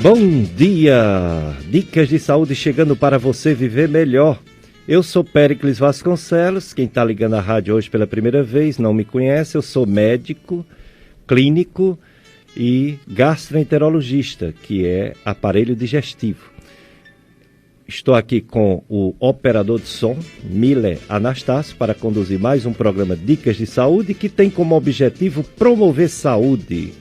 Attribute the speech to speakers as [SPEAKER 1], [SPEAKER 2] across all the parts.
[SPEAKER 1] Bom dia! Dicas de saúde chegando para você viver melhor. Eu sou Péricles Vasconcelos, quem está ligando a rádio hoje pela primeira vez não me conhece, eu sou médico, clínico e gastroenterologista, que é aparelho digestivo. Estou aqui com o operador de som, Miller Anastácio, para conduzir mais um programa Dicas de Saúde, que tem como objetivo promover saúde.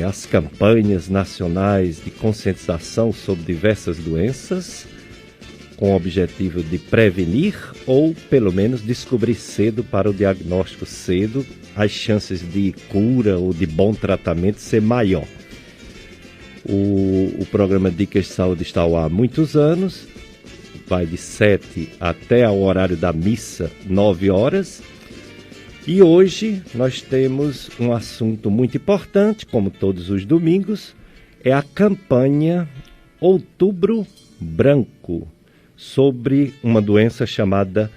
[SPEAKER 1] As campanhas nacionais de conscientização sobre diversas doenças, com o objetivo de prevenir ou, pelo menos, descobrir cedo para o diagnóstico cedo, as chances de cura ou de bom tratamento ser maior. O programa Dicas de Saúde está ao ar há muitos anos, vai de 7 até o horário da missa, 9 horas. E hoje nós temos um assunto muito importante, como todos os domingos, é a campanha Outubro Branco, sobre uma doença chamada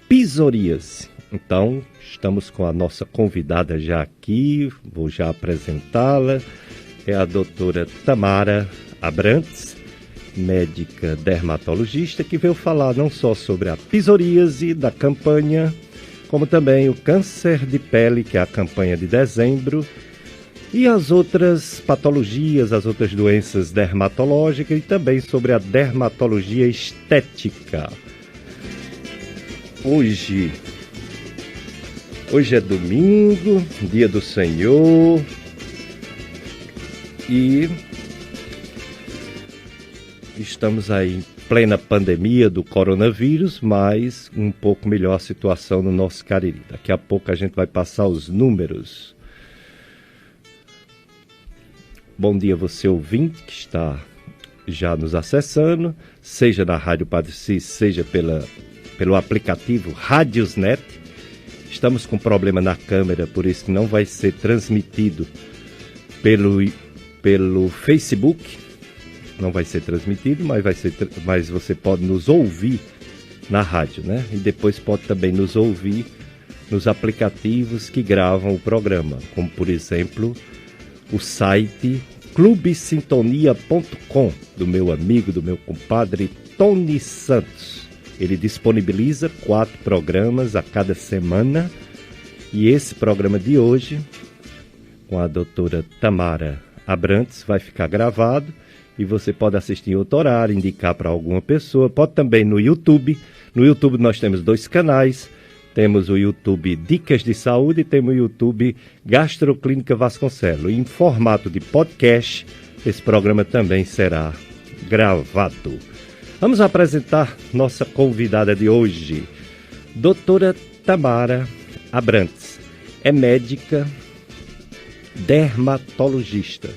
[SPEAKER 1] psoríase. Então, estamos com a nossa convidada já aqui, vou já apresentá-la, é a doutora Tamara Abrantes, médica dermatologista, que veio falar não só sobre a psoríase da campanha, como também o câncer de pele, que é a campanha de dezembro, e as outras patologias, as outras doenças dermatológicas e também sobre a dermatologia estética. Hoje é domingo, dia do Senhor, e estamos aí em plena pandemia do coronavírus, mas um pouco melhor a situação no nosso Cariri. Daqui a pouco a gente vai passar os números. Bom dia você ouvinte que está já nos acessando, seja na Rádio Padre Cis, seja pelo aplicativo Radiosnet. Estamos com problema na câmera, por isso que não vai ser transmitido pelo Facebook. Não vai ser transmitido, mas você pode nos ouvir na rádio, né? E depois pode também nos ouvir nos aplicativos que gravam o programa, como por exemplo o site clubesintonia.com do meu amigo, do meu compadre Tony Santos. Ele disponibiliza 4 programas a cada semana e esse programa de hoje, com a doutora Tamara Abrantes, vai ficar gravado. E você pode assistir em outro horário, indicar para alguma pessoa. Pode também no YouTube. No YouTube nós temos 2 canais. Temos o YouTube Dicas de Saúde e temos o YouTube Gastroclínica Vasconcelos. Em formato de podcast, esse programa também será gravado. Vamos apresentar nossa convidada de hoje, doutora Tamara Abrantes. É médica dermatologista.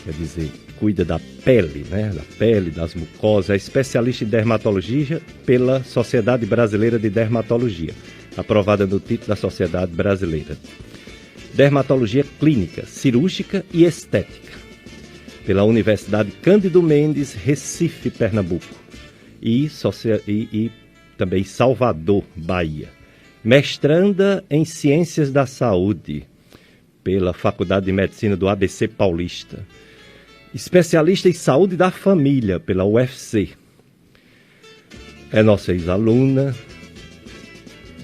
[SPEAKER 1] Quer dizer, cuida da pele, né? Da pele, das mucosas, é especialista em dermatologia pela Sociedade Brasileira de Dermatologia, aprovada no título da Sociedade Brasileira. Dermatologia clínica, cirúrgica e estética, pela Universidade Cândido Mendes, Recife, Pernambuco, e também Salvador, Bahia. Mestranda em Ciências da Saúde, pela Faculdade de Medicina do ABC Paulista. Especialista em saúde da família pela UFC. É nossa ex-aluna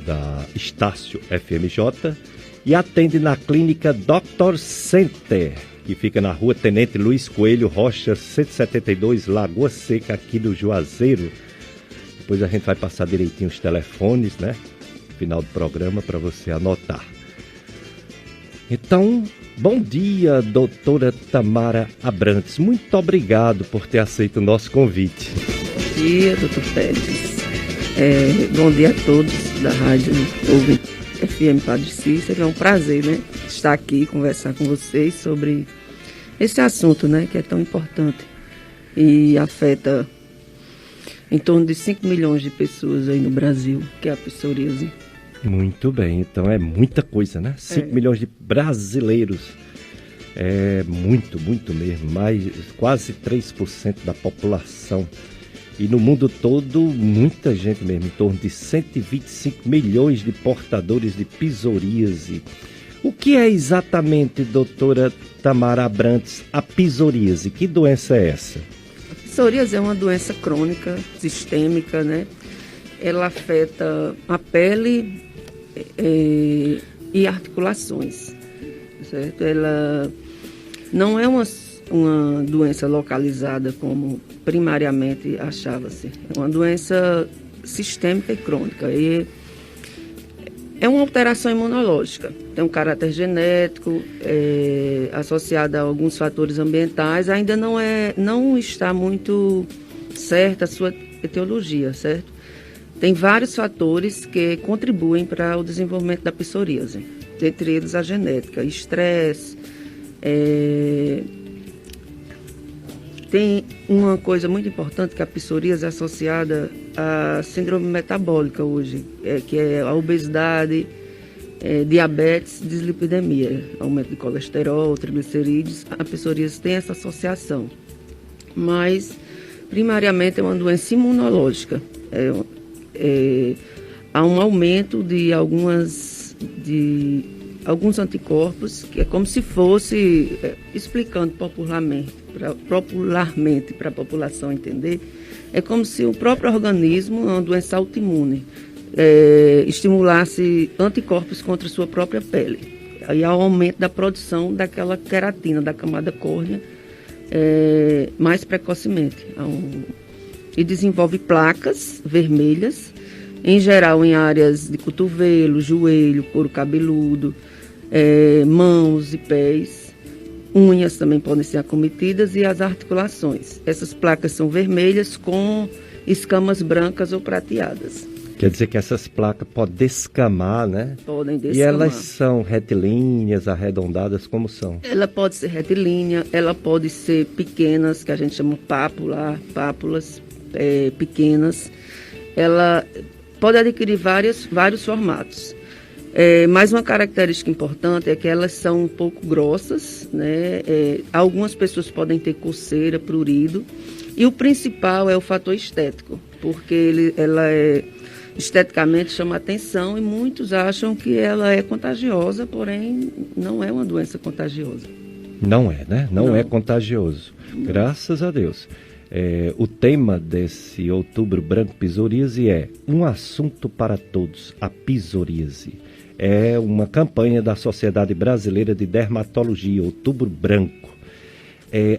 [SPEAKER 1] da Estácio FMJ e atende na clínica Dr. Center, que fica na rua Tenente Luiz Coelho Rocha, 172, Lagoa Seca, aqui do Juazeiro. Depois a gente vai passar direitinho os telefones, né? No final do programa para você anotar. Então, bom dia, doutora Tamara Abrantes. Muito obrigado por ter aceito o nosso convite.
[SPEAKER 2] Bom dia, doutor Pérez. Bom dia a todos da Rádio FM Padre Cícero. É um prazer, né, estar aqui e conversar com vocês sobre esse assunto, né, que é tão importante e afeta em torno de 5 milhões de pessoas aí no Brasil, que é a psoríase.
[SPEAKER 1] Muito bem, então é muita coisa, né? 5 milhões de brasileiros. É muito mesmo, quase 3% da população. E no mundo todo, muita gente mesmo, em torno de 125 milhões de portadores de psoríase. O que é exatamente, doutora Tamara Abrantes, a psoríase? Que doença é essa?
[SPEAKER 2] A psoríase é uma doença crônica, sistêmica, né? Ela afeta a pele e articulações, certo? Ela não é uma doença localizada como primariamente achava-se. É uma doença sistêmica e crônica. E é uma alteração imunológica. Tem um caráter genético, associada a alguns fatores ambientais. Ainda não está muito certa a sua etiologia, certo? Tem vários fatores que contribuem para o desenvolvimento da psoríase. Dentre eles a genética, estresse. Tem uma coisa muito importante, que a psoríase é associada à síndrome metabólica hoje, que é a obesidade, diabetes, dislipidemia, aumento de colesterol, triglicerídeos. A psoríase tem essa associação, mas primariamente é uma doença imunológica. Há um aumento de alguns anticorpos, que é como se fosse, explicando popularmente para a população entender, é como se o próprio organismo, uma doença autoimune, estimulasse anticorpos contra a sua própria pele. Aí há um aumento da produção daquela queratina da camada córnea mais precocemente. E desenvolve placas vermelhas, em geral em áreas de cotovelo, joelho, couro cabeludo, mãos e pés. Unhas também podem ser acometidas e as articulações. Essas placas são vermelhas com escamas brancas ou prateadas.
[SPEAKER 1] Quer dizer que essas placas podem descamar, né?
[SPEAKER 2] Podem descamar.
[SPEAKER 1] E elas são retilíneas, arredondadas, como são?
[SPEAKER 2] Ela pode ser retilínea, ela pode ser pequenas, que a gente chama pápulas pequenas. Ela pode adquirir vários formatos. Mas uma característica importante é que elas são um pouco grossas, né? Algumas pessoas podem ter coceira, prurido. E o principal é o fator estético, porque ela esteticamente chama atenção e muitos acham que ela é contagiosa, porém não é uma doença contagiosa.
[SPEAKER 1] Não é, né? Não é contagioso. Não. Graças a Deus. O tema desse Outubro Branco Psoríase é um assunto para todos, a psoríase. É uma campanha da Sociedade Brasileira de Dermatologia, Outubro Branco.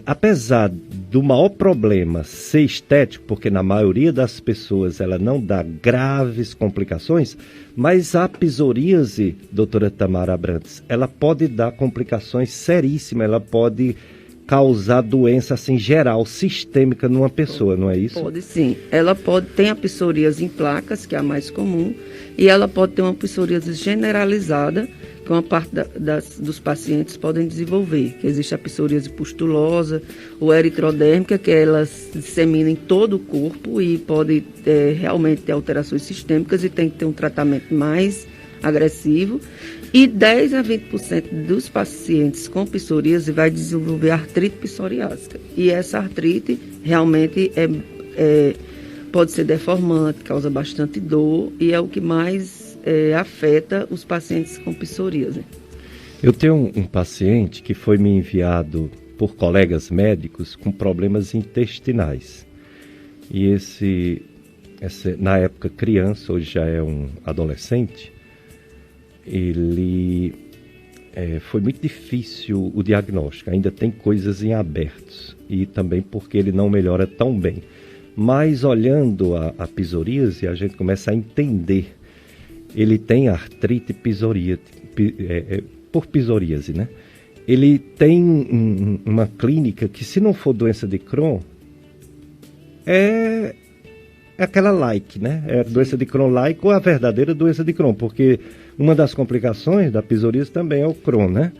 [SPEAKER 1] Apesar do maior problema ser estético, porque na maioria das pessoas ela não dá graves complicações, mas a psoríase, doutora Tamara Abrantes, ela pode dar complicações seríssimas, ela pode causar doença assim, geral, sistêmica numa pessoa, não é isso?
[SPEAKER 2] Pode sim. Ela tem a psoríase em placas, que é a mais comum, e ela pode ter uma psoríase generalizada, que uma parte dos pacientes podem desenvolver. Que existe a psoríase pustulosa ou eritrodérmica, que ela se dissemina em todo o corpo e pode realmente ter alterações sistêmicas e tem que ter um tratamento mais agressivo. E 10 a 20% dos pacientes com psoríase vai desenvolver artrite psoriásica. E essa artrite realmente pode ser deformante, causa bastante dor e é o que mais afeta os pacientes com psoríase.
[SPEAKER 1] Eu tenho um paciente que foi me enviado por colegas médicos com problemas intestinais. E esse na época criança, hoje já é um adolescente, ele foi muito difícil o diagnóstico, ainda tem coisas em abertos e também porque ele não melhora tão bem. Mas olhando a psoríase, a gente começa a entender. Ele tem artrite por psoríase, né? Ele tem uma clínica que, se não for doença de Crohn, é aquela like, né? É a doença de Crohn-like ou a verdadeira doença de Crohn, porque uma das complicações da psoríase também é o Crohn, né?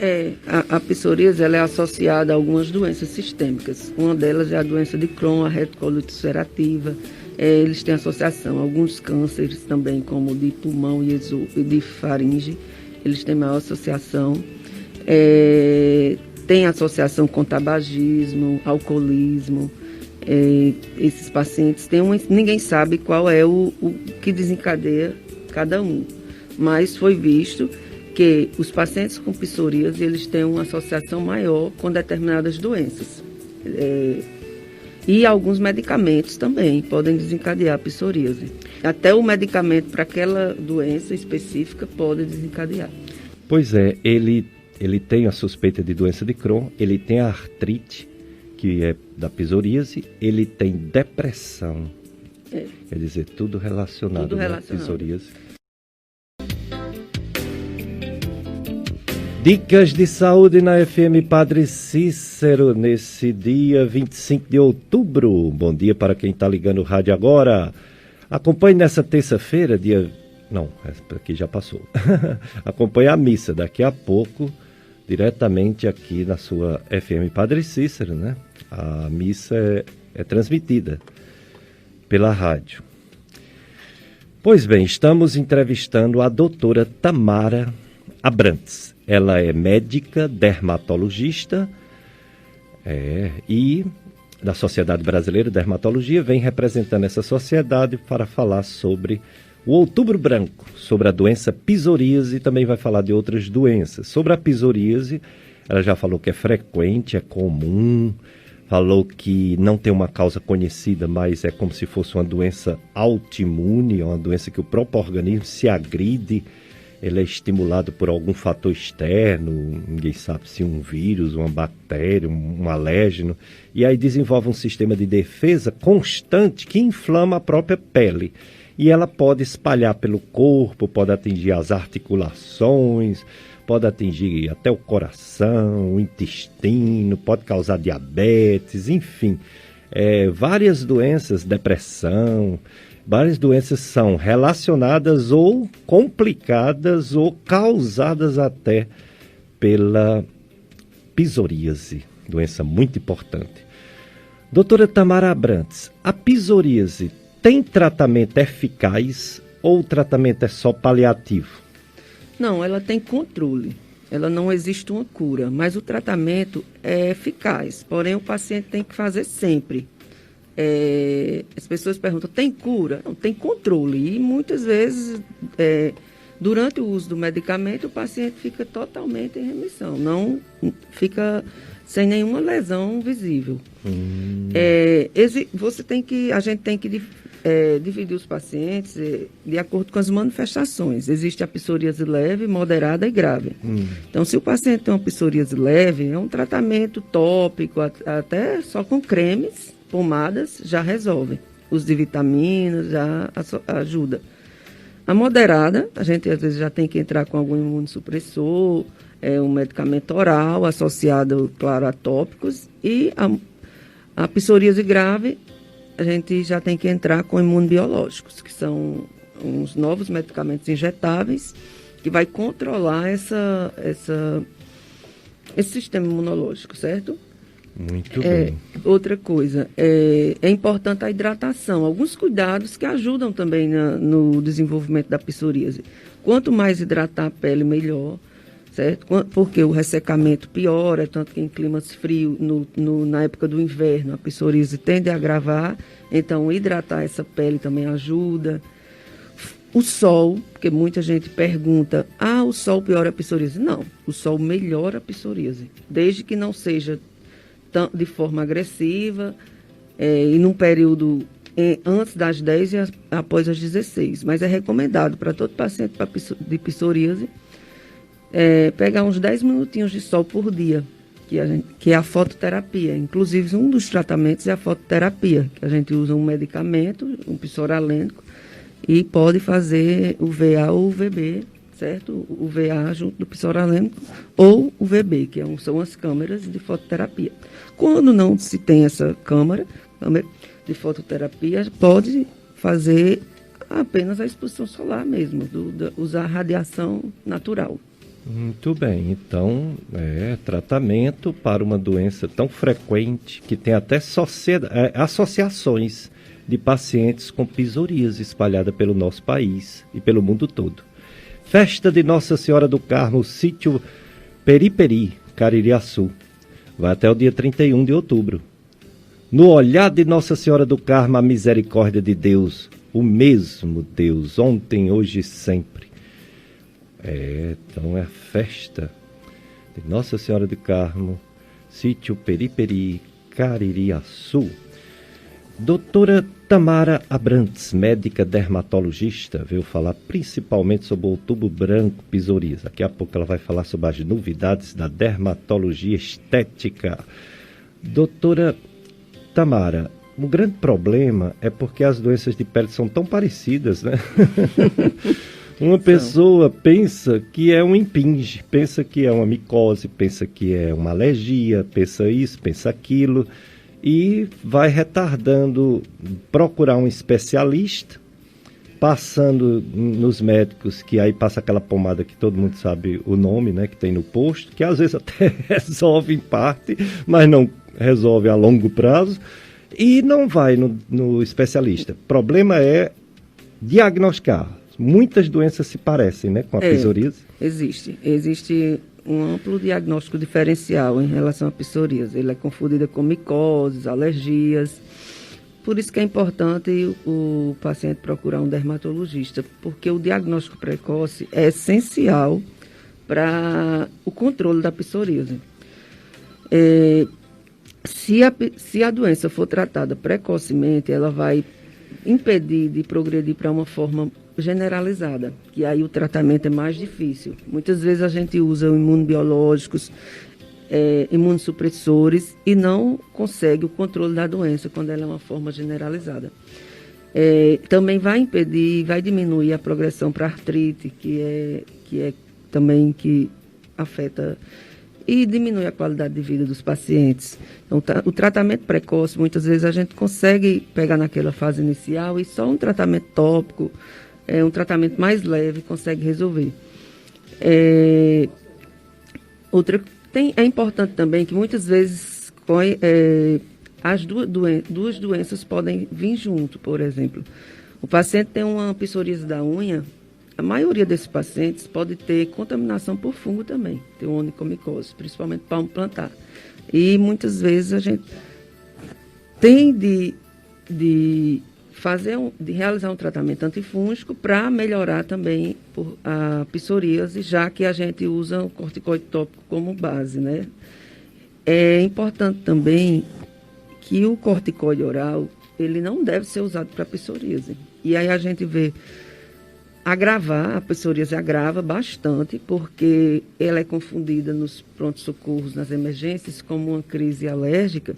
[SPEAKER 2] A psoríase ela é associada a algumas doenças sistêmicas. Uma delas é a doença de Crohn, a retocolite ulcerativa. Eles têm associação. Alguns cânceres também, como de pulmão e de faringe, eles têm maior associação. Tem associação com tabagismo, alcoolismo. Esses pacientes ninguém sabe qual é o que desencadeia cada um, mas foi visto que os pacientes com psoríase, eles têm uma associação maior com determinadas doenças. E alguns medicamentos também podem desencadear a psoríase. Até o medicamento para aquela doença específica pode desencadear.
[SPEAKER 1] Pois é, ele tem a suspeita de doença de Crohn, ele tem a artrite, que é da psoríase, ele tem depressão. Quer dizer, tudo relacionado à psoríase. Dicas de saúde na FM Padre Cícero, nesse dia 25 de outubro. Bom dia para quem está ligando o rádio agora. Acompanhe nessa terça-feira, dia... Não, essa aqui já passou. Acompanhe a missa daqui a pouco, diretamente aqui na sua FM Padre Cícero, né? A missa é transmitida pela rádio. Pois bem, estamos entrevistando a doutora Tamara Abrantes. Ela é médica, dermatologista e da Sociedade Brasileira de Dermatologia, vem representando essa sociedade para falar sobre o Outubro Branco, sobre a doença psoríase e também vai falar de outras doenças. Sobre a psoríase, ela já falou que é frequente, é comum, falou que não tem uma causa conhecida, mas é como se fosse uma doença autoimune, uma doença que o próprio organismo se agride. Ele é estimulado por algum fator externo, ninguém sabe se um vírus, uma bactéria, um alérgeno, e aí desenvolve um sistema de defesa constante que inflama a própria pele. E ela pode espalhar pelo corpo, pode atingir as articulações, pode atingir até o coração, o intestino, pode causar diabetes, enfim, várias doenças, depressão. Várias doenças são relacionadas ou complicadas ou causadas até pela psoríase, doença muito importante. Doutora Tamara Abrantes, a psoríase tem tratamento eficaz ou o tratamento é só paliativo?
[SPEAKER 2] Não, ela tem controle. Ela não existe uma cura, mas o tratamento é eficaz. Porém, o paciente tem que fazer sempre. As pessoas perguntam, tem cura? Não, tem controle. E muitas vezes, durante o uso do medicamento, o paciente fica totalmente em remissão. Não fica sem nenhuma lesão visível. A gente tem que dividir os pacientes de acordo com as manifestações. Existe a psoríase leve, moderada e grave. Então, se o paciente tem uma psoríase leve, é um tratamento tópico, até só com cremes, pomadas, já resolvem. Os de vitaminas já ajuda. A moderada, a gente às vezes já tem que entrar com algum imunossupressor, um medicamento oral associado, claro, a tópicos. E a psoríase grave, a gente já tem que entrar com imunobiológicos, que são uns novos medicamentos injetáveis, que vai controlar esse sistema imunológico, certo?
[SPEAKER 1] Muito bem.
[SPEAKER 2] Outra coisa, é importante a hidratação, alguns cuidados que ajudam também no desenvolvimento da psoríase. Quanto mais hidratar a pele, melhor, certo? Porque o ressecamento piora, tanto que em climas frios, na época do inverno, a psoríase tende a agravar, então hidratar essa pele também ajuda. O sol, porque muita gente pergunta, o sol piora a psoríase? Não, o sol melhora a psoríase, desde que não seja de forma agressiva e num período antes das 10 e após as 16. Mas é recomendado para todo paciente de psoríase pegar uns 10 minutinhos de sol por dia, que é a fototerapia. Inclusive, um dos tratamentos é a fototerapia, que a gente usa um medicamento, um psoralênico, e pode fazer o VA ou o VB, certo? O VA junto do psoralênico ou o VB, que são as câmeras de fototerapia. Quando não se tem essa câmera de fototerapia, pode fazer apenas a exposição solar mesmo, usar radiação natural.
[SPEAKER 1] Muito bem, então tratamento para uma doença tão frequente que tem até associações de pacientes com psoríase espalhada pelo nosso país e pelo mundo todo. Festa de Nossa Senhora do Carmo, sítio Periperi, Caririaçu. Vai até o dia 31 de outubro. No olhar de Nossa Senhora do Carmo, a misericórdia de Deus, o mesmo Deus, ontem, hoje e sempre. Então é a festa de Nossa Senhora do Carmo, sítio Periperi, Caririaçu. Doutora Tamara Abrantes, médica dermatologista, veio falar principalmente sobre o Outubro Branco, psoríase. Daqui a pouco ela vai falar sobre as novidades da dermatologia estética. Doutora Tamara, um grande problema é porque as doenças de pele são tão parecidas, né? Uma pessoa pensa que é um impinge, pensa que é uma micose, pensa que é uma alergia, pensa isso, pensa aquilo, e vai retardando procurar um especialista, passando nos médicos, que aí passa aquela pomada que todo mundo sabe o nome, né, que tem no posto, que às vezes até resolve em parte, mas não resolve a longo prazo, e não vai no especialista. O problema é diagnosticar. Muitas doenças se parecem, né, com a psoríase?
[SPEAKER 2] Existe um amplo diagnóstico diferencial em relação à psoríase. Ele é confundida com micoses, alergias. Por isso que é importante o paciente procurar um dermatologista, porque o diagnóstico precoce é essencial para o controle da psoríase. Se a doença for tratada precocemente, ela vai impedir de progredir para uma forma generalizada, que aí o tratamento é mais difícil. Muitas vezes a gente usa imunobiológicos, imunossupressores e não consegue o controle da doença quando ela é uma forma generalizada. Também vai impedir, vai diminuir a progressão para artrite, que é também que afeta e diminui a qualidade de vida dos pacientes. Então, o tratamento precoce, muitas vezes a gente consegue pegar naquela fase inicial e só um tratamento tópico, um tratamento mais leve, consegue resolver. É importante também que muitas vezes as duas doenças podem vir junto, por exemplo. O paciente tem uma psoríase da unha, a maioria desses pacientes pode ter contaminação por fungo também, ter onicomicose, principalmente palmo plantar. E muitas vezes a gente tem de realizar um tratamento antifúngico para melhorar também a psoríase, já que a gente usa o corticoide tópico como base, né? É importante também que o corticoide oral, ele não deve ser usado para psoríase. E aí a gente vê a psoríase agrava bastante, porque ela é confundida nos prontos-socorros, nas emergências, como uma crise alérgica,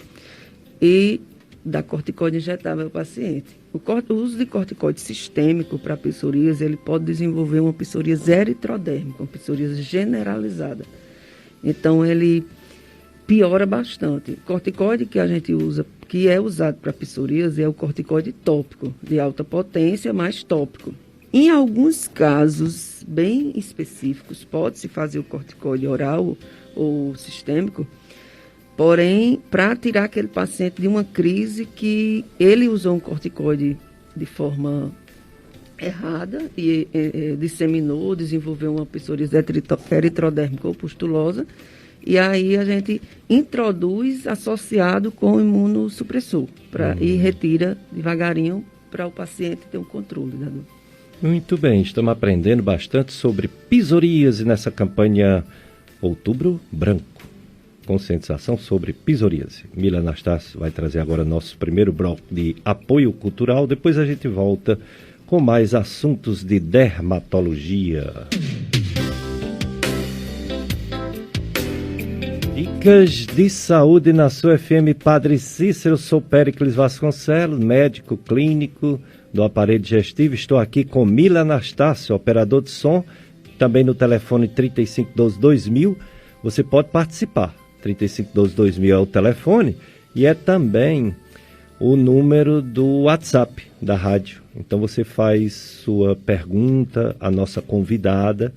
[SPEAKER 2] e dá corticoide injetável ao paciente. O uso de corticoide sistêmico para psoríase, ele pode desenvolver uma psoríase eritrodérmica, uma psoríase generalizada. Então, ele piora bastante. O corticoide que a gente usa, que é usado para psoríase, é o corticoide tópico, de alta potência, mas tópico. Em alguns casos bem específicos, pode-se fazer o corticoide oral ou sistêmico, porém, para tirar aquele paciente de uma crise que ele usou um corticoide de forma errada e disseminou, desenvolveu uma psoríase eritrodérmica ou pustulosa, e aí a gente introduz associado com o imunossupressor e retira devagarinho para o paciente ter um controle da dor.
[SPEAKER 1] Muito bem, estamos aprendendo bastante sobre psoríase nessa campanha Outubro Branco. Conscientização sobre psoríase. Mila Anastácio vai trazer agora nosso primeiro bloco de apoio cultural. Depois a gente volta com mais assuntos de dermatologia. Dicas de saúde na sua FM Padre Cícero. Sou Péricles Vasconcelos, médico clínico do aparelho digestivo. Estou aqui com Mila Anastácio, operador de som, também no telefone 3512-2000. Você pode participar. 3512-2000 é o telefone e é também o número do WhatsApp da rádio. Então você faz sua pergunta à nossa convidada,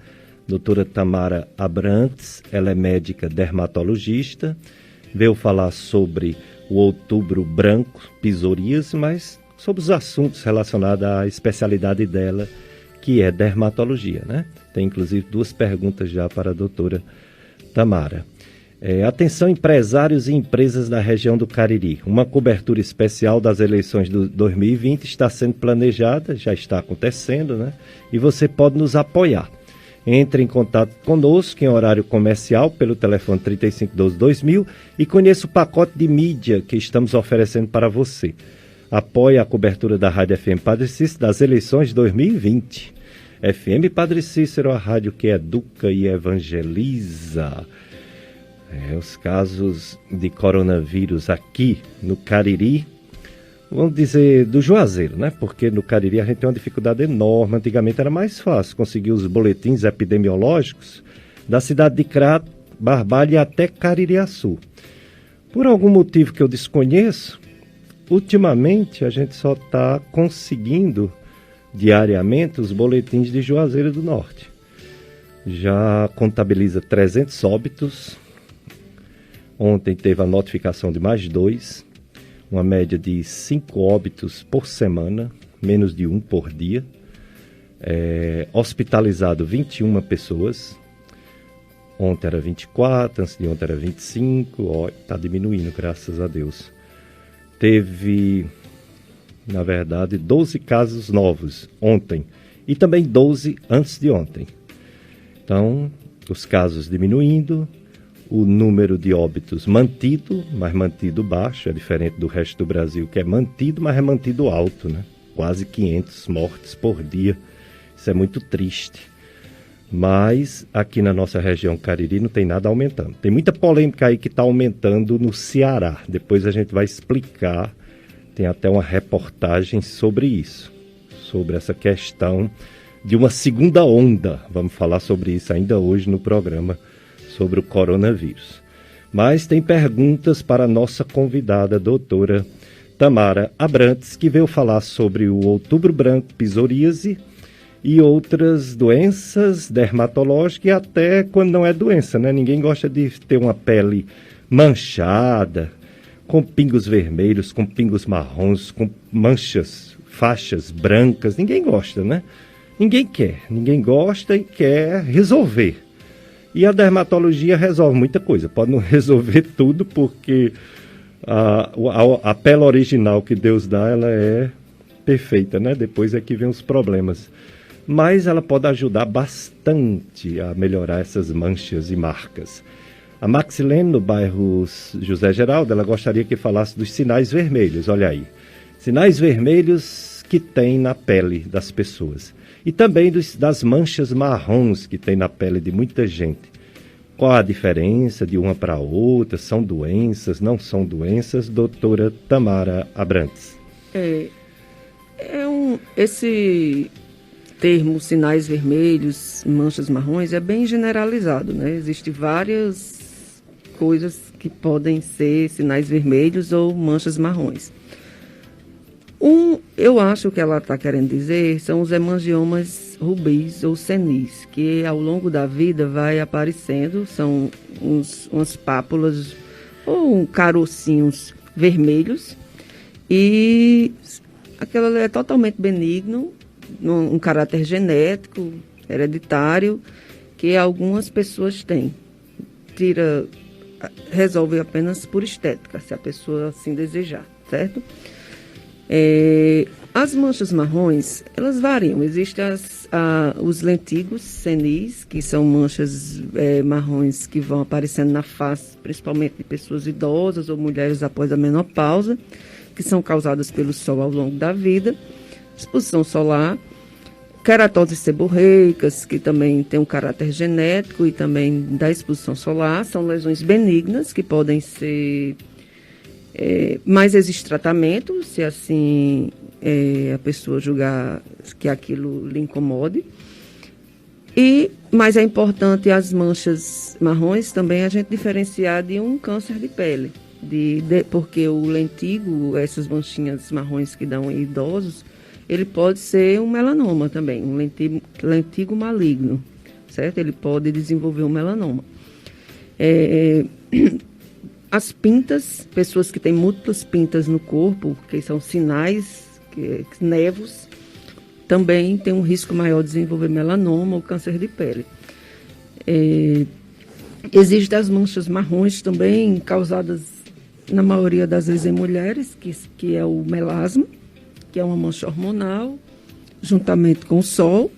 [SPEAKER 1] doutora Tamara Abrantes. Ela é médica dermatologista, veio falar sobre o Outubro Branco, psoríase, mas sobre os assuntos relacionados à especialidade dela, que é dermatologia, né? Tem inclusive duas perguntas já para a doutora Tamara. Atenção empresários e empresas da região do Cariri. Uma cobertura especial das eleições de 2020 está sendo planejada, já está acontecendo, né? E você pode nos apoiar. Entre em contato conosco em horário comercial pelo telefone 3512-2000 e conheça o pacote de mídia que estamos oferecendo para você. Apoie a cobertura da Rádio FM Padre Cícero das eleições de 2020. FM Padre Cícero, a rádio que educa e evangeliza. Os casos de coronavírus aqui no Cariri, vamos dizer do Juazeiro, né? Porque no Cariri a gente tem uma dificuldade enorme. Antigamente era mais fácil conseguir os boletins epidemiológicos da cidade de Crato, Barbalha e até Caririaçu. Por algum motivo que eu desconheço, ultimamente a gente só está conseguindo diariamente os boletins de Juazeiro do Norte. Já contabiliza 300 óbitos. Ontem teve a notificação de mais 2, uma média de 5 óbitos por semana, menos de 1 por dia. Hospitalizado 21 pessoas. Ontem era 24, antes de ontem era 25, está diminuindo, graças a Deus. Teve, na verdade, 12 casos novos ontem e também 12 antes de ontem. Então, os casos diminuindo, o número de óbitos mantido, mas mantido baixo, é diferente do resto do Brasil, que é mantido, mas é mantido alto, né? Quase 500 mortes por dia. Isso é muito triste. Mas aqui na nossa região Cariri não tem nada aumentando. Tem muita polêmica aí que está aumentando no Ceará. Depois a gente vai explicar, tem até uma reportagem sobre isso, sobre essa questão de uma segunda onda. Vamos falar sobre isso ainda hoje no programa, sobre o coronavírus. Mas tem perguntas para a nossa convidada, a doutora Tamara Abrantes, que veio falar sobre o Outubro Branco, psoríase e outras doenças dermatológicas, e até quando não é doença, né? Ninguém gosta de ter uma pele manchada, com pingos vermelhos, com pingos marrons, com manchas, faixas brancas. Ninguém gosta, né? Ninguém quer, ninguém gosta e quer resolver. E a dermatologia resolve muita coisa. Pode não resolver tudo, porque a pele original que Deus dá, ela é perfeita, né? Depois é que vem os problemas. Mas ela pode ajudar bastante a melhorar essas manchas e marcas. A Maxilene, no bairro José Geraldo, ela gostaria que falasse dos sinais vermelhos. Olha aí. Sinais vermelhos que tem na pele das pessoas. E também das manchas marrons que tem na pele de muita gente. Qual a diferença de uma para outra? São doenças, não são doenças? Doutora Tamara Abrantes.
[SPEAKER 2] Esse termo sinais vermelhos, manchas marrons, é bem generalizado, né? Existem várias coisas que podem ser sinais vermelhos ou manchas marrons. Eu acho que ela está querendo dizer são os hemangiomas rubis ou senis, que ao longo da vida vai aparecendo, são umas pápulas ou carocinhos vermelhos, e aquilo é totalmente benigno, um caráter genético, hereditário, que algumas pessoas têm. Resolve apenas por estética, se a pessoa assim desejar, certo? As manchas marrons, elas variam. Existem os lentigos senis, que são manchas marrons que vão aparecendo na face, principalmente de pessoas idosas ou mulheres após a menopausa, que são causadas pelo sol ao longo da vida, exposição solar, queratoses seborreicas, que também tem um caráter genético e também da exposição solar, são lesões benignas que podem ser... mas existe tratamento, se assim a pessoa julgar que aquilo lhe incomode. Mas é importante as manchas marrons também a gente diferenciar de um câncer de pele, porque o lentigo, essas manchinhas marrons que dão em idosos, ele pode ser um melanoma também, um lentigo maligno, certo? Ele pode desenvolver um melanoma. As pintas, pessoas que têm múltiplas pintas no corpo, que são sinais, nevos, também tem um risco maior de desenvolver melanoma ou câncer de pele. Existem as manchas marrons também, causadas, na maioria das vezes, em mulheres, que é o melasma, que é uma mancha hormonal, juntamente com o sol,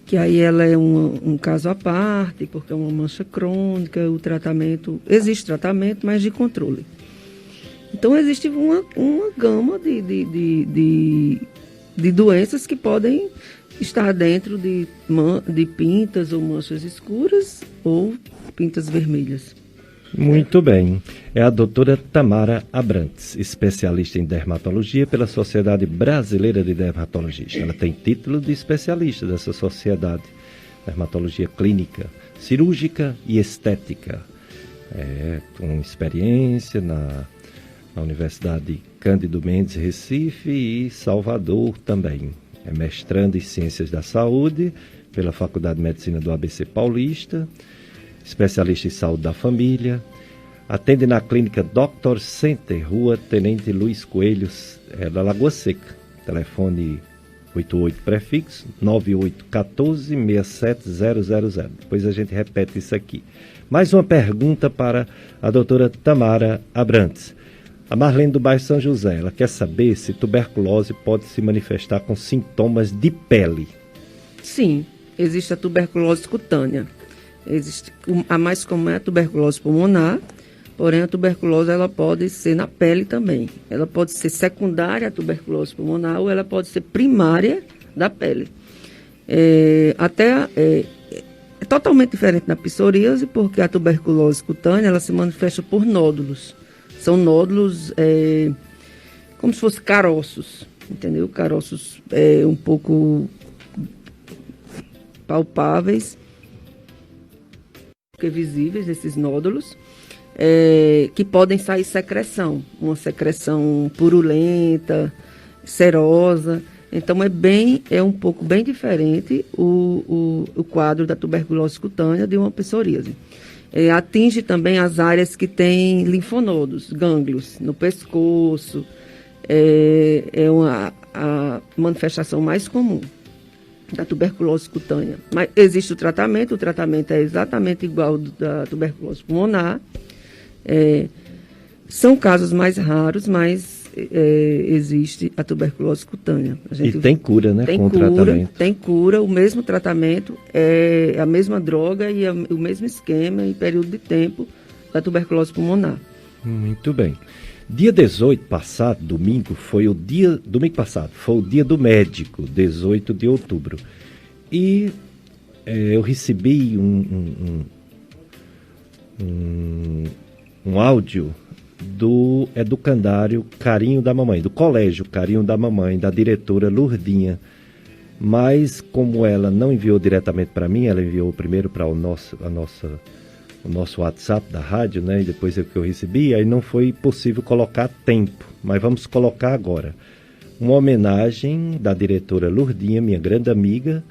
[SPEAKER 2] que aí ela é um caso à parte, porque é uma mancha crônica, o tratamento, existe tratamento, mas de controle. Então, existe uma gama de doenças que podem estar dentro de pintas ou manchas escuras ou pintas vermelhas.
[SPEAKER 1] Muito bem. É a doutora Tamara Abrantes, especialista em dermatologia pela Sociedade Brasileira de Dermatologia. Ela tem título de especialista dessa sociedade, dermatologia clínica, cirúrgica e estética. Com experiência na Universidade Cândido Mendes, Recife e Salvador também. É mestranda em Ciências da Saúde pela Faculdade de Medicina do ABC Paulista, especialista em saúde da família, atende na clínica Dr. Center, Rua Tenente Luiz Coelho, da Lagoa Seca, telefone 88 prefixo 9814-67000. Depois a gente repete isso aqui. Mais uma pergunta para a doutora Tamara Abrantes. A Marlene do bairro São José, ela quer saber se tuberculose pode se manifestar com sintomas de pele.
[SPEAKER 2] Sim, existe a tuberculose cutânea. A mais comum é a tuberculose pulmonar, porém a tuberculose ela pode ser na pele também. Ela pode ser secundária à tuberculose pulmonar ou ela pode ser primária da pele. É totalmente diferente da psoríase, porque a tuberculose cutânea ela se manifesta por nódulos. São nódulos como se fossem caroços, entendeu? Caroços um pouco palpáveis, porque visíveis, esses nódulos, que podem sair secreção, uma secreção purulenta, serosa. Então, é um pouco bem diferente o quadro da tuberculose cutânea de uma psoríase. Atinge também as áreas que têm linfonodos, gânglios, no pescoço. A manifestação mais comum da tuberculose cutânea. Mas existe o tratamento é exatamente igual ao da tuberculose pulmonar. São casos mais raros, mas existe a tuberculose cutânea.
[SPEAKER 1] E tem cura, né? Com o tratamento.
[SPEAKER 2] Tem cura, o mesmo tratamento, a mesma droga e o mesmo esquema e período de tempo da tuberculose pulmonar.
[SPEAKER 1] Muito bem. Dia 18 passado, domingo passado, foi o dia do médico, 18 de outubro. E eu recebi um áudio do educandário Carinho da Mamãe, do colégio Carinho da Mamãe, da diretora Lourdinha. Mas como ela não enviou diretamente para mim, ela enviou primeiro para o nosso WhatsApp da rádio, né? E depois que eu recebi, aí não foi possível colocar a tempo, mas vamos colocar agora. Uma homenagem da diretora Lourdinha, minha grande amiga,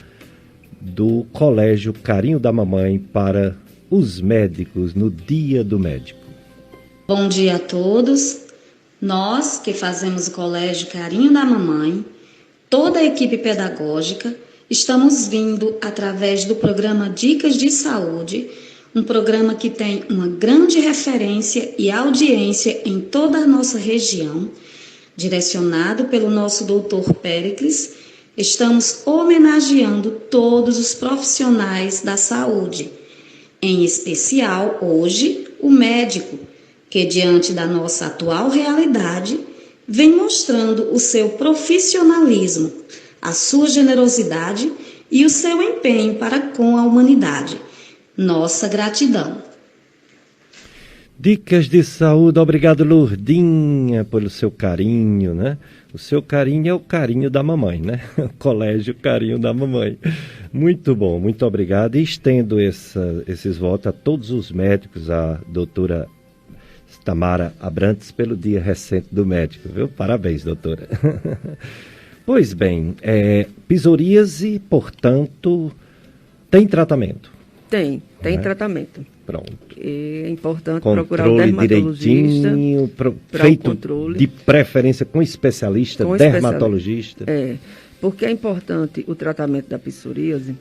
[SPEAKER 1] do colégio Carinho da Mamãe para os médicos no Dia do Médico.
[SPEAKER 3] Bom dia a todos. Nós que fazemos o colégio Carinho da Mamãe, toda a equipe pedagógica, estamos vindo através do programa Dicas de Saúde, um programa que tem uma grande referência e audiência em toda a nossa região, direcionado pelo nosso doutor Péricles. Estamos homenageando todos os profissionais da saúde, em especial hoje o médico, que diante da nossa atual realidade, vem mostrando o seu profissionalismo, a sua generosidade e o seu empenho para com a humanidade. Nossa gratidão.
[SPEAKER 1] Dicas de saúde, obrigado Lourdinha pelo seu carinho, né? O seu carinho é o carinho da mamãe, né? Colégio Carinho da Mamãe. Muito bom, muito obrigado. E estendo esses votos a todos os médicos, a doutora Tamara Abrantes, pelo dia recente do médico, viu? Parabéns, doutora. Pois bem, psoríase, portanto, tem tratamento?
[SPEAKER 2] Tem tratamento.
[SPEAKER 1] Pronto.
[SPEAKER 2] É importante
[SPEAKER 1] controle
[SPEAKER 2] procurar o dermatologista.
[SPEAKER 1] Direitinho, feito
[SPEAKER 2] controle.
[SPEAKER 1] De preferência com especialista, dermatologista.
[SPEAKER 2] Porque é importante o tratamento da psoríase,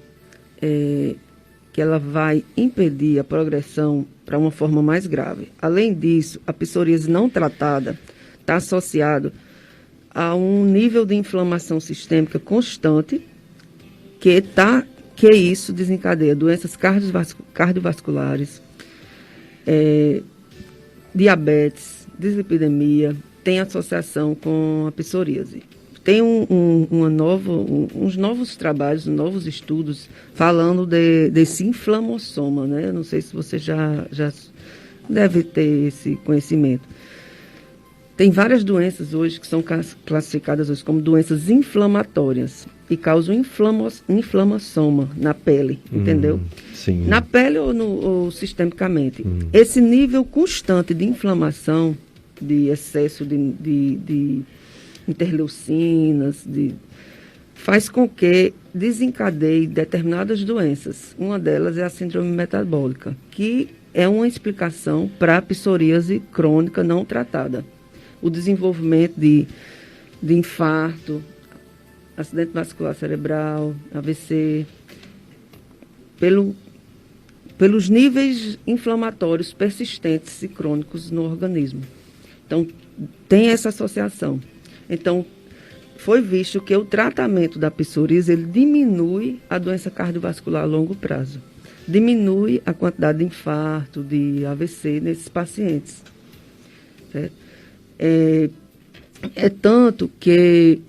[SPEAKER 2] que ela vai impedir a progressão para uma forma mais grave. Além disso, a psoríase não tratada está associada a um nível de inflamação sistêmica constante, que está que isso desencadeia doenças cardiovasculares, diabetes, dislipidemia, tem associação com a psoríase. Tem uns novos trabalhos, novos estudos falando desse inflamossoma, né? Não sei se você já deve ter esse conhecimento. Tem várias doenças hoje que são classificadas hoje como doenças inflamatórias e causam inflamassoma na pele, entendeu?
[SPEAKER 1] Sim.
[SPEAKER 2] Na pele ou sistemicamente. Esse nível constante de inflamação, de excesso de interleucinas, faz com que desencadeie determinadas doenças. Uma delas é a síndrome metabólica, que é uma explicação para a psoríase crônica não tratada. O desenvolvimento de infarto, acidente vascular cerebral, AVC, pelos níveis inflamatórios persistentes e crônicos no organismo. Então, tem essa associação. Então, foi visto que o tratamento da psoríase, ele diminui a doença cardiovascular a longo prazo. Diminui a quantidade de infarto, de AVC nesses pacientes. Certo? É tanto que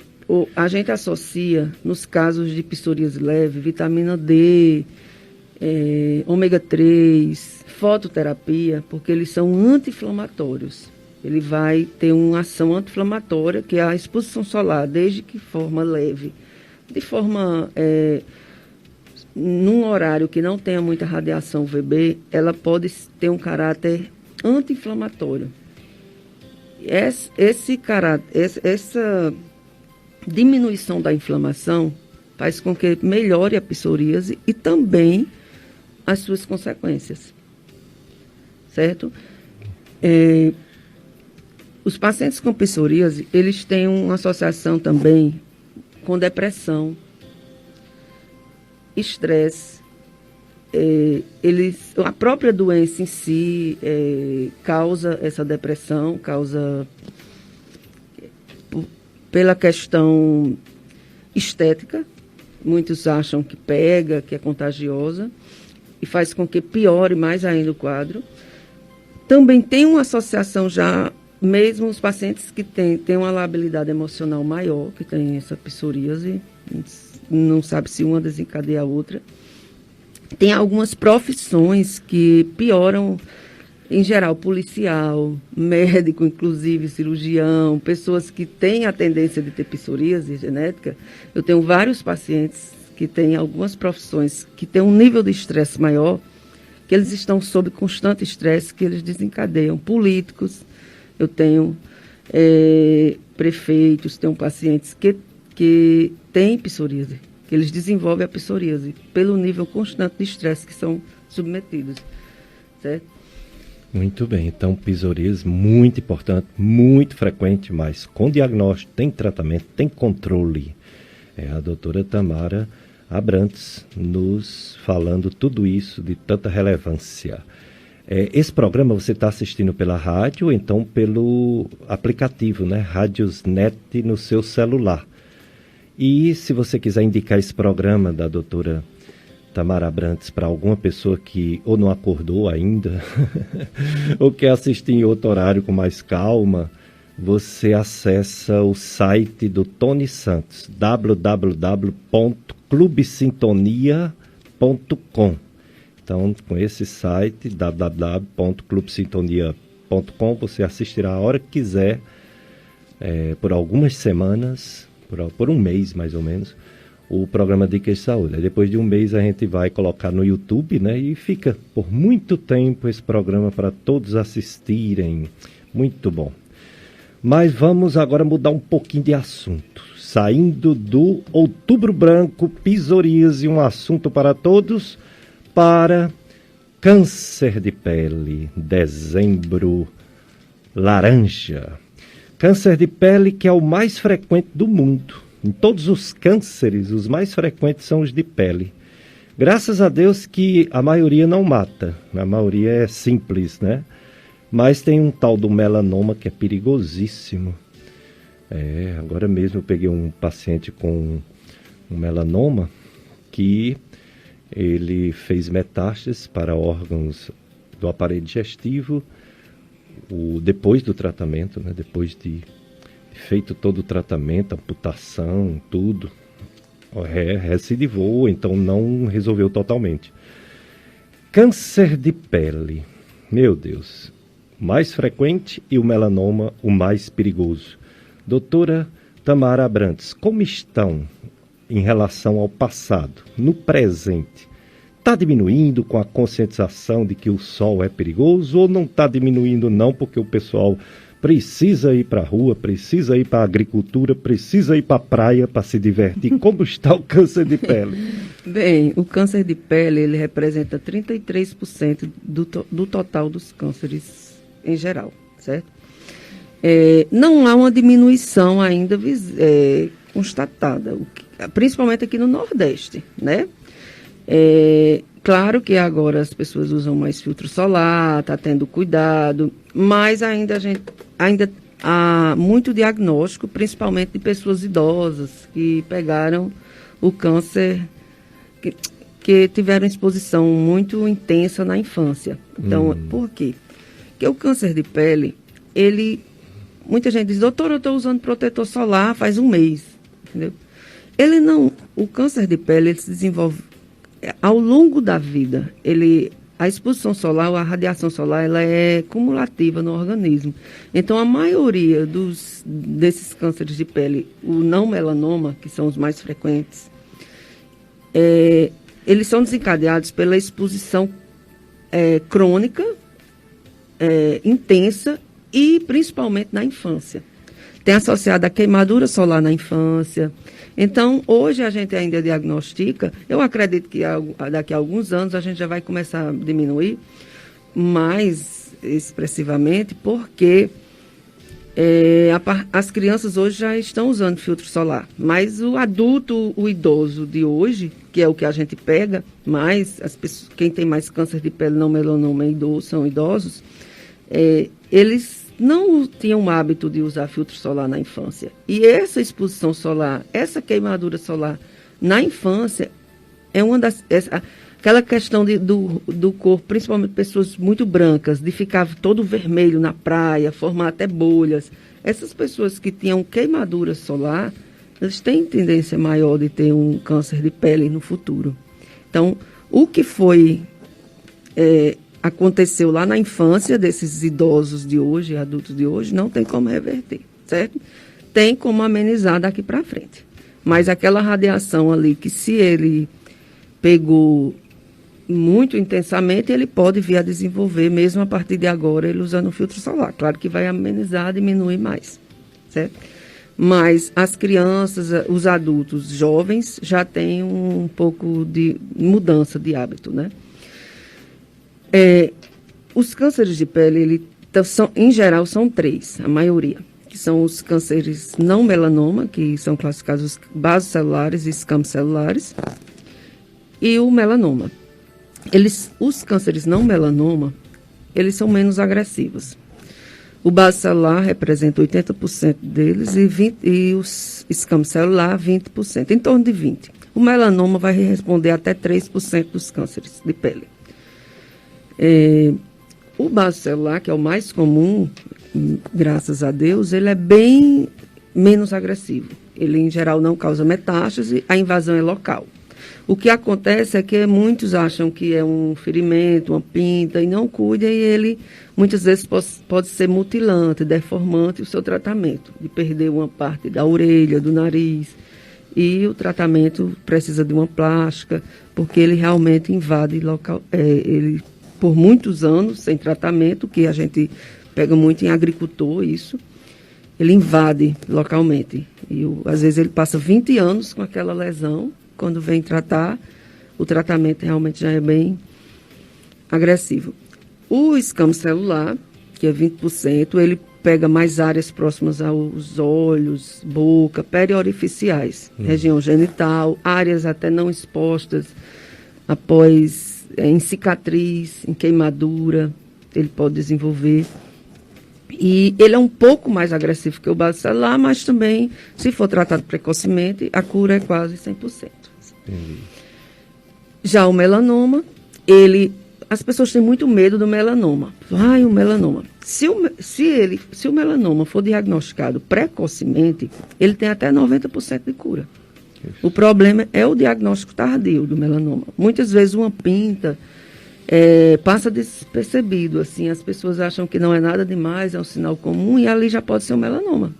[SPEAKER 2] a gente associa, nos casos de psoríase leve, vitamina D, ômega 3, fototerapia, porque eles são anti-inflamatórios. Ele vai ter uma ação anti-inflamatória, que é a exposição solar, desde que forma leve, de forma, num horário que não tenha muita radiação UVB, ela pode ter um caráter anti-inflamatório. Essa diminuição da inflamação faz com que melhore a psoríase e também as suas consequências, certo? Os pacientes com psoríase, eles têm uma associação também com depressão, estresse. A própria doença em si causa essa depressão, pela questão estética. Muitos acham que pega, que é contagiosa, e faz com que piore mais ainda o quadro. Também tem uma associação já, mesmo os pacientes que têm uma labilidade emocional maior, que tem essa psoríase, não sabe se uma desencadeia a outra. Tem algumas profissões que pioram, em geral, policial, médico, inclusive, cirurgião, pessoas que têm a tendência de ter psoríase genética. Eu tenho vários pacientes que têm algumas profissões que têm um nível de estresse maior, que eles estão sob constante estresse, que eles desencadeiam. Políticos, eu tenho prefeitos, tenho pacientes que têm psoríase, que eles desenvolvem a psoríase pelo nível constante de estresse que são submetidos, certo?
[SPEAKER 1] Muito bem, então psoríase muito importante, muito frequente, mas com diagnóstico, tem tratamento, tem controle. É a doutora Tamara Abrantes nos falando tudo isso de tanta relevância. Esse programa você está assistindo pela rádio ou então pelo aplicativo, né? Radiosnet no seu celular. E se você quiser indicar esse programa da doutora Tamara Abrantes para alguma pessoa que ou não acordou ainda, ou quer assistir em outro horário com mais calma, você acessa o site do Tony Santos, www.clubesintonia.com. Então, com esse site, www.clubesintonia.com, você assistirá a hora que quiser, por algumas semanas, por um mês mais ou menos, o programa Dicas de Saúde. Aí depois de um mês a gente vai colocar no YouTube, né? E fica por muito tempo esse programa para todos assistirem. Muito bom. Mas vamos agora mudar um pouquinho de assunto. Saindo do Outubro Branco, psoríase, um assunto para todos, para câncer de pele, dezembro laranja. Câncer de pele que é o mais frequente do mundo. Em todos os cânceres, os mais frequentes são os de pele. Graças a Deus que a maioria não mata, a maioria é simples, né? Mas tem um tal do melanoma que é perigosíssimo. Agora mesmo eu peguei um paciente com um melanoma que ele fez metástases para órgãos do aparelho digestivo, depois do tratamento, né? Depois de feito todo o tratamento, amputação, tudo, recidivou, então não resolveu totalmente. Câncer de pele, meu Deus, mais frequente e o melanoma o mais perigoso. Doutora Tamara Abrantes, como estão em relação ao passado, no presente? Está diminuindo com a conscientização de que o sol é perigoso ou não está diminuindo não, porque o pessoal precisa ir para a rua, precisa ir para a agricultura, precisa ir para a praia para se divertir? Como está o câncer de pele?
[SPEAKER 2] Bem, o câncer de pele, ele representa 33% do total dos cânceres em geral, certo? Não há uma diminuição ainda constatada, principalmente aqui no Nordeste, né? Claro que agora as pessoas usam mais filtro solar, está tendo cuidado, mas ainda há muito diagnóstico, principalmente de pessoas idosas que pegaram o câncer, que tiveram exposição muito intensa na infância. Então, por quê? Porque o câncer de pele, muita gente diz, doutor, eu estou usando protetor solar faz um mês, entendeu? O câncer de pele, ele se desenvolve ao longo da vida. A exposição solar, a radiação solar, ela é cumulativa no organismo. Então, a maioria desses cânceres de pele, o não melanoma, que são os mais frequentes, eles são desencadeados pela exposição crônica, intensa e principalmente na infância. Tem associado a queimadura solar na infância. Então, hoje a gente ainda diagnostica, eu acredito que daqui a alguns anos a gente já vai começar a diminuir mais expressivamente, porque as crianças hoje já estão usando filtro solar, mas o adulto, o idoso de hoje, que é o que a gente pega mais, quem tem mais câncer de pele não melanoma são idosos, eles não tinham o hábito de usar filtro solar na infância. E essa exposição solar, essa queimadura solar na infância, é aquela questão do corpo, principalmente pessoas muito brancas, de ficar todo vermelho na praia, formar até bolhas. Essas pessoas que tinham queimadura solar, eles têm tendência maior de ter um câncer de pele no futuro. Então, o que aconteceu lá na infância desses idosos de hoje, adultos de hoje, não tem como reverter, certo? Tem como amenizar daqui para frente. Mas aquela radiação ali, que se ele pegou muito intensamente, ele pode vir a desenvolver, mesmo a partir de agora, ele usando o filtro solar. Claro que vai amenizar, diminuir mais, certo? Mas as crianças, os adultos jovens, já têm um pouco de mudança de hábito, né? Os cânceres de pele, em geral, são 3, a maioria, que são os cânceres não melanoma, que são classificados os basocelulares e escamas celulares, e o melanoma. Os cânceres não melanoma, eles são menos agressivos. O basocelular representa 80% deles e os escamas celular 20%, em torno de 20%. O melanoma vai responder até 3% dos cânceres de pele. O basocelular, que é o mais comum, graças a Deus, ele é bem menos agressivo. Ele, em geral, não causa metástase, a invasão é local. O que acontece é que muitos acham que é um ferimento, uma pinta, e não cuidam, e ele, muitas vezes, pode ser mutilante, deformante o seu tratamento, de perder uma parte da orelha, do nariz, e o tratamento precisa de uma plástica, porque ele realmente invade local, por muitos anos, sem tratamento, que a gente pega muito em agricultor, isso, ele invade localmente. E às vezes ele passa 20 anos com aquela lesão, quando vem tratar, o tratamento realmente já é bem agressivo. O escama celular, que é 20%, ele pega mais áreas próximas aos olhos, boca, periorificiais, região genital, áreas até não expostas após em cicatriz, em queimadura, ele pode desenvolver. E ele é um pouco mais agressivo que o basocelular, mas também, se for tratado precocemente, a cura é quase 100%. Já o melanoma, as pessoas têm muito medo do melanoma. O melanoma. Se o melanoma for diagnosticado precocemente, ele tem até 90% de cura. O problema é o diagnóstico tardio do melanoma. Muitas vezes uma pinta passa despercebido, assim, as pessoas acham que não é nada demais, é um sinal comum e ali já pode ser um melanoma.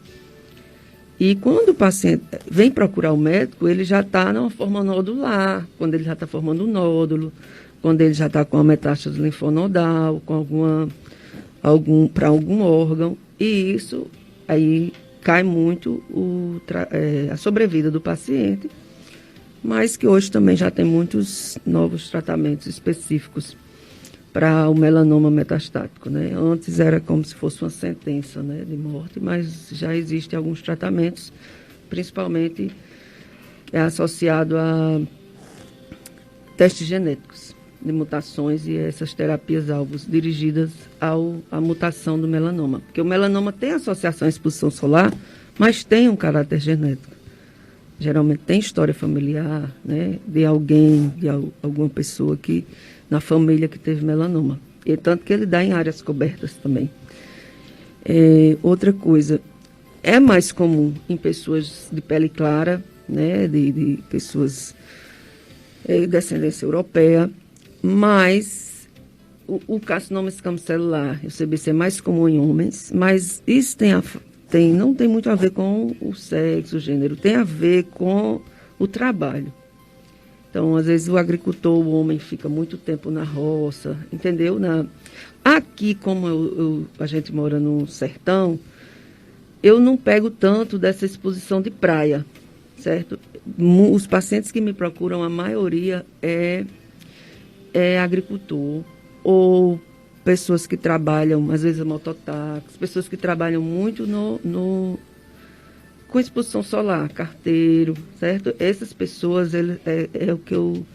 [SPEAKER 2] E quando o paciente vem procurar o médico, ele já está numa forma nodular, quando ele já está formando um nódulo, quando ele já está com uma metástase linfonodal, com para algum órgão, e isso aí cai muito a sobrevida do paciente, mas que hoje também já tem muitos novos tratamentos específicos para o melanoma metastático, né? Antes era como se fosse uma sentença, né, de morte, mas já existem alguns tratamentos, principalmente associado a testes genéticos de mutações e essas terapias-alvos dirigidas à mutação do melanoma. Porque o melanoma tem associação à exposição solar, mas tem um caráter genético. Geralmente tem história familiar, né, de alguém, de alguma pessoa na família que teve melanoma. E tanto que ele dá em áreas cobertas também. Outra coisa, é mais comum em pessoas de pele clara, né, de pessoas de descendência europeia, mas o carcinoma escamocelular, o CBC, é mais comum em homens, mas isso não tem muito a ver com o sexo, o gênero, tem a ver com o trabalho. Então, às vezes, o agricultor, o homem, fica muito tempo na roça, entendeu? Aqui, como a gente mora no sertão, eu não pego tanto dessa exposição de praia, certo? Os pacientes que me procuram, a maioria é agricultor ou pessoas que trabalham, às vezes, mototáxi, pessoas que trabalham muito com exposição solar, carteiro, certo? Essas pessoas é o que eu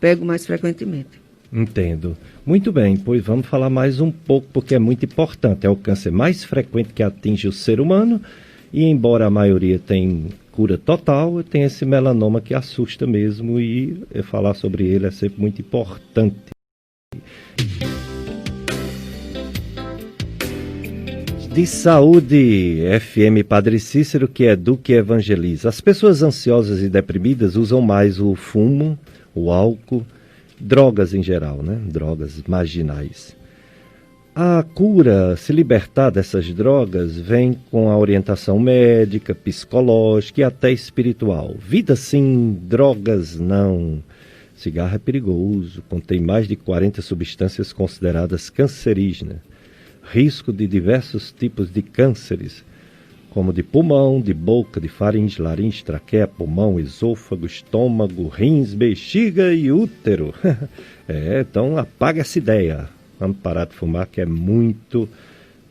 [SPEAKER 2] pego mais frequentemente.
[SPEAKER 1] Entendo. Muito bem, pois vamos falar mais um pouco, porque é muito importante. É o câncer mais frequente que atinge o ser humano e, embora a maioria tenha cura total, tem esse melanoma que assusta mesmo e falar sobre ele é sempre muito importante. De Saúde, FM Padre Cícero, que educa e evangeliza. As pessoas ansiosas e deprimidas usam mais o fumo, o álcool, drogas em geral, né? Drogas marginais. A cura, se libertar dessas drogas, vem com a orientação médica, psicológica e até espiritual. Vida sim, drogas não. Cigarro é perigoso, contém mais de 40 substâncias consideradas cancerígenas. Risco de diversos tipos de cânceres, como de pulmão, de boca, de faringe, laringe, traqueia, pulmão, esôfago, estômago, rins, bexiga e útero. Então apaga essa ideia. Vamos parar de fumar, que é muito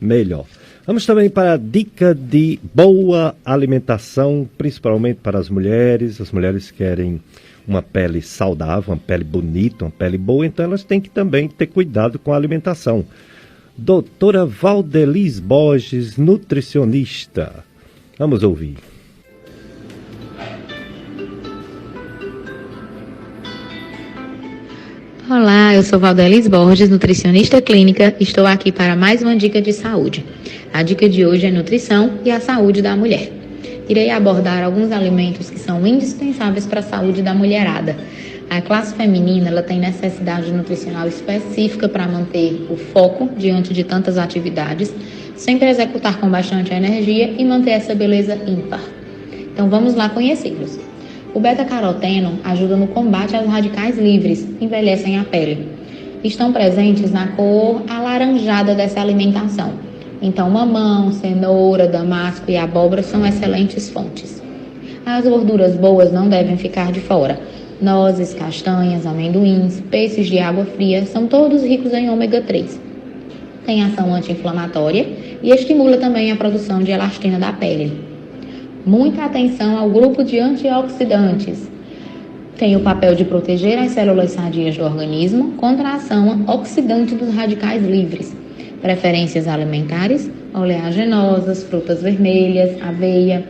[SPEAKER 1] melhor. Vamos também para a dica de boa alimentação, principalmente para as mulheres. As mulheres querem uma pele saudável, uma pele bonita, uma pele boa, então elas têm que também ter cuidado com a alimentação. Doutora Valdelis Borges, nutricionista. Vamos ouvir.
[SPEAKER 4] Olá, eu sou Valdelis Borges, nutricionista clínica. Estou aqui para mais uma dica de saúde. A dica de hoje é nutrição e a saúde da mulher. Irei abordar alguns alimentos que são indispensáveis para a saúde da mulherada. A classe feminina ela tem necessidade nutricional específica para manter o foco diante de tantas atividades, sempre executar com bastante energia e manter essa beleza ímpar. Então vamos lá conhecê-los. O beta-caroteno ajuda no combate aos radicais livres, envelhecem a pele. Estão presentes na cor alaranjada dessa alimentação. Então mamão, cenoura, damasco e abóbora são excelentes fontes. As gorduras boas não devem ficar de fora. Nozes, castanhas, amendoins, peixes de água fria são todos ricos em ômega 3. Tem ação anti-inflamatória e estimula também a produção de elastina da pele. Muita atenção ao grupo de antioxidantes. Tem o papel de proteger as células sadias do organismo contra a ação oxidante dos radicais livres. Preferências alimentares, oleaginosas, frutas vermelhas, aveia.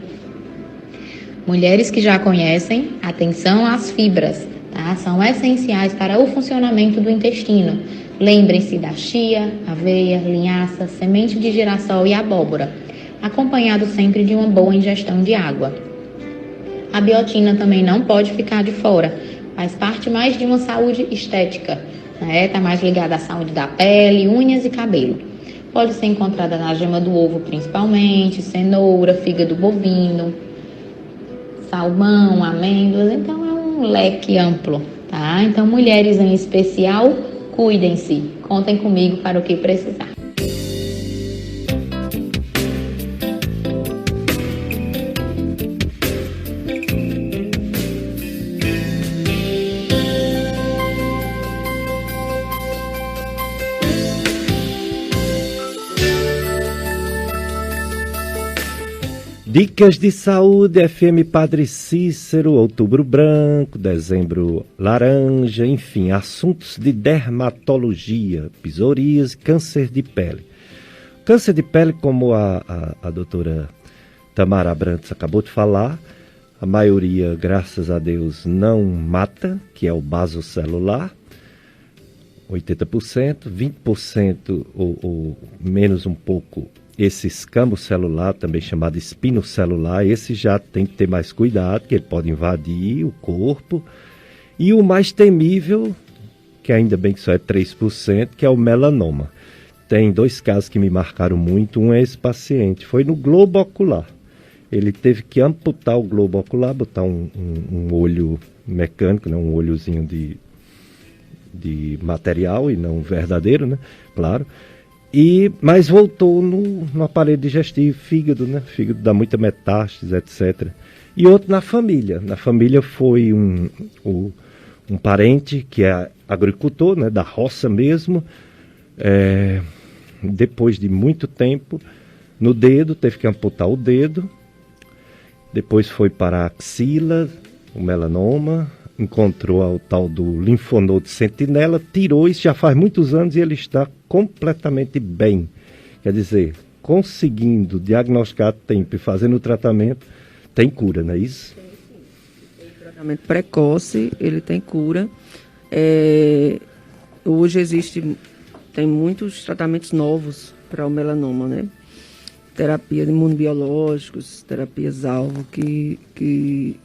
[SPEAKER 4] Mulheres que já conhecem, atenção às fibras, tá? tá? São essenciais para o funcionamento do intestino. Lembrem-se da chia, aveia, linhaça, semente de girassol e abóbora, acompanhado sempre de uma boa ingestão de água. A biotina também não pode ficar de fora, faz parte mais de uma saúde estética, né? Está mais ligada à saúde da pele, unhas e cabelo. Pode ser encontrada na gema do ovo principalmente, cenoura, fígado bovino, salmão, amêndoas, então é um leque amplo, tá? Então, mulheres em especial, cuidem-se, contem comigo para o que precisar.
[SPEAKER 1] Dicas de saúde, FM Padre Cícero, outubro branco, dezembro laranja, enfim, assuntos de dermatologia, psoríase, câncer de pele. Câncer de pele, como a doutora Tamara Abrantes acabou de falar, a maioria, graças a Deus, não mata, que é o basocelular, 80%, 20% ou menos um pouco, esse escambo celular, também chamado espinocelular, esse já tem que ter mais cuidado, porque ele pode invadir o corpo. E o mais temível, que ainda bem que só é 3%, que é o melanoma. Tem 2 casos que me marcaram muito. Um é esse paciente, foi no globo ocular. Ele teve que amputar o globo ocular, botar um olho mecânico, né, um olhozinho de material e não verdadeiro, né, claro. Mas voltou no aparelho digestivo, fígado, né? Fígado dá muita metástase, etc. E outro na família. Na família foi um parente que é agricultor, né? Da roça mesmo. Depois de muito tempo, no dedo, teve que amputar o dedo. Depois foi para a axila, o melanoma. Encontrou o tal do linfonodo sentinela, tirou isso já faz muitos anos e ele está completamente bem. Quer dizer, conseguindo diagnosticar a tempo e fazendo o tratamento, tem cura, não é isso?
[SPEAKER 2] Tem tratamento precoce, ele tem cura. Hoje tem muitos tratamentos novos para o melanoma, né? Terapia de imunobiológicos, terapias-alvo que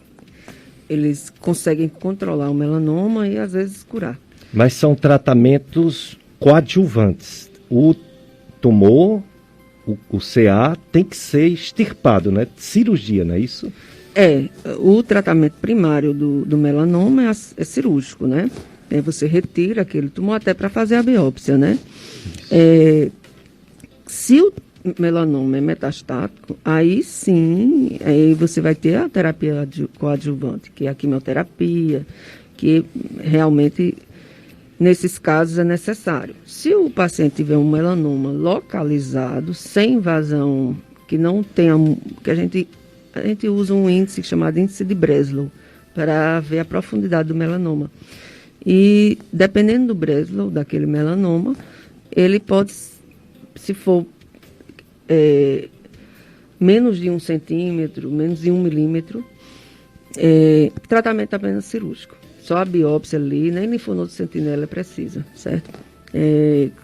[SPEAKER 2] eles conseguem controlar o melanoma e, às vezes, curar.
[SPEAKER 1] Mas são tratamentos coadjuvantes. O tumor, o CA, tem que ser extirpado, né? Cirurgia, não é isso?
[SPEAKER 2] O tratamento primário do melanoma é cirúrgico, né? Você retira aquele tumor até para fazer a biópsia, né? Se o melanoma é metastático, aí sim, aí você vai ter a terapia coadjuvante, que é a quimioterapia, que realmente, nesses casos, é necessário. Se o paciente tiver um melanoma localizado, sem invasão, que não tenha, que a gente usa um índice chamado índice de Breslow, para ver a profundidade do melanoma. E, dependendo do Breslow, daquele melanoma, ele pode, se for menos de 1 centímetro, menos de 1 milímetro, tratamento apenas cirúrgico. Só a biópsia ali, nem linfonodo sentinela precisa, certo?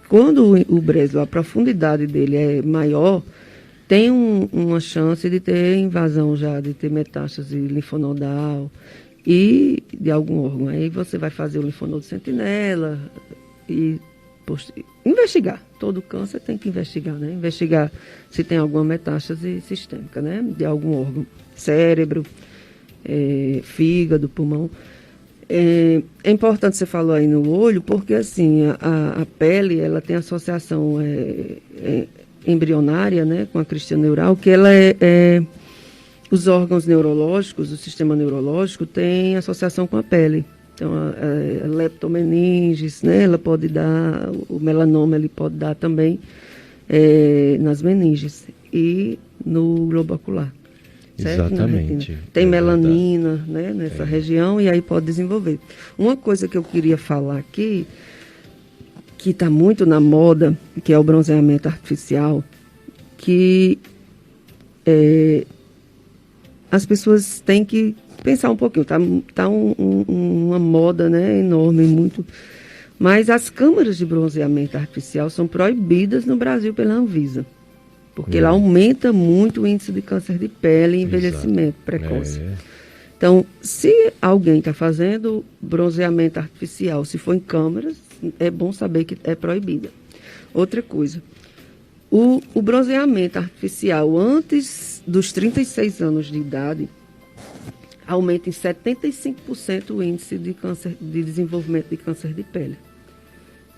[SPEAKER 2] Quando o Breslow, a profundidade dele é maior, tem uma chance de ter invasão já, de ter metástase linfonodal e de algum órgão. Aí você vai fazer o linfonodo sentinela e investigar. Todo câncer tem que investigar, né? Investigar se tem alguma metástase sistêmica, né? De algum órgão. Cérebro, fígado, pulmão. É importante, você falou aí no olho, porque assim, a pele, ela tem associação embrionária, né, com a crista neural, que ela os órgãos neurológicos, o sistema neurológico tem associação com a pele. Então, a leptomeninges, né, ela pode dar, o melanoma ele pode dar também nas meninges e no globo ocular. Certo?
[SPEAKER 1] Exatamente.
[SPEAKER 2] Tem melanina, né, nessa região e aí pode desenvolver. Uma coisa que eu queria falar aqui, que está muito na moda, que é o bronzeamento artificial, que as pessoas têm que pensar um pouquinho. Tá uma moda, né, enorme, muito. Mas as câmaras de bronzeamento artificial são proibidas no Brasil pela Anvisa. Porque ela aumenta muito o índice de câncer de pele e envelhecimento precoce. Então, se alguém está fazendo bronzeamento artificial, se for em câmaras, é bom saber que é proibida. Outra coisa, o bronzeamento artificial antes dos 36 anos de idade aumenta em 75% o índice de desenvolvimento de câncer de pele.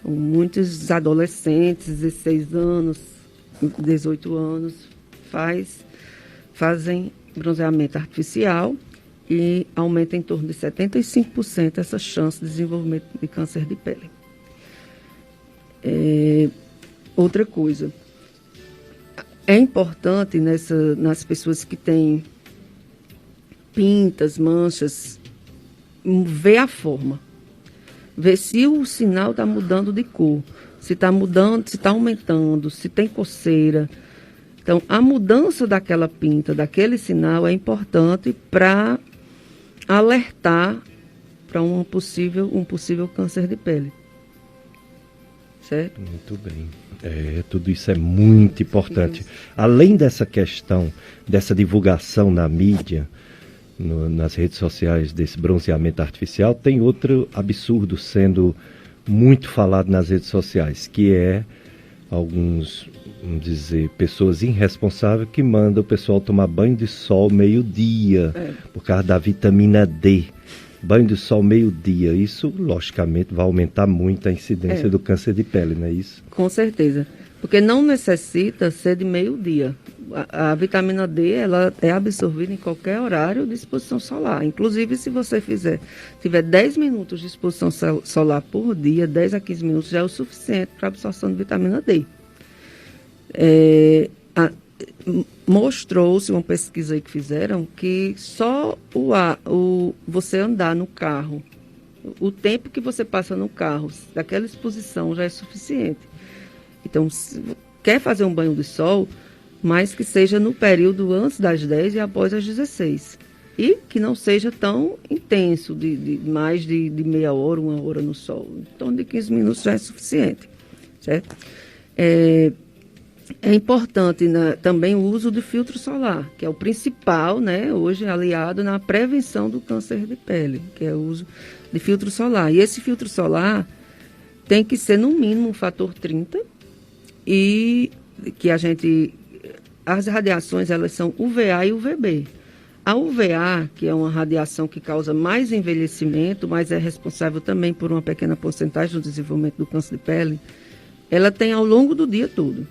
[SPEAKER 2] Então, muitos adolescentes, 16 anos, 18 anos, fazem bronzeamento artificial e aumenta em torno de 75% essa chance de desenvolvimento de câncer de pele. Outra coisa, é importante nas pessoas que têm pintas, manchas, ver a forma, ver se o sinal está mudando de cor, se está mudando, se está aumentando, se tem coceira. Então, a mudança daquela pinta, daquele sinal é importante para alertar para um possível câncer de pele. Certo?
[SPEAKER 1] Muito bem. Tudo isso é muito importante. Isso. Além dessa questão, dessa divulgação na mídia, nas redes sociais desse bronzeamento artificial, tem outro absurdo sendo muito falado nas redes sociais, que é alguns, vamos dizer, pessoas irresponsáveis que mandam o pessoal tomar banho de sol meio-dia, por causa da vitamina D. Banho de sol meio-dia, isso logicamente vai aumentar muito a incidência do câncer de pele, não é isso?
[SPEAKER 2] Com certeza, porque não necessita ser de meio-dia. A vitamina D, ela é absorvida em qualquer horário de exposição solar. Inclusive, se você tiver 10 minutos de exposição solar por dia, 10 a 15 minutos já é o suficiente para a absorção de vitamina D. Mostrou-se uma pesquisa aí que fizeram que só você andar no carro, o tempo que você passa no carro, daquela exposição já é suficiente. Então, se quer fazer um banho de sol, mas que seja no período antes das 10 e após as 16. E que não seja tão intenso, de mais de meia hora, 1 hora no sol. Em torno de 15 minutos já é suficiente. Certo? É importante também o uso do filtro solar, que é o principal, né, hoje aliado na prevenção do câncer de pele, que é o uso de filtro solar. E esse filtro solar tem que ser no mínimo um fator 30 e que as radiações, elas são UVA e UVB. A UVA, que é uma radiação que causa mais envelhecimento, mas é responsável também por uma pequena porcentagem do desenvolvimento do câncer de pele, ela tem ao longo do dia todo.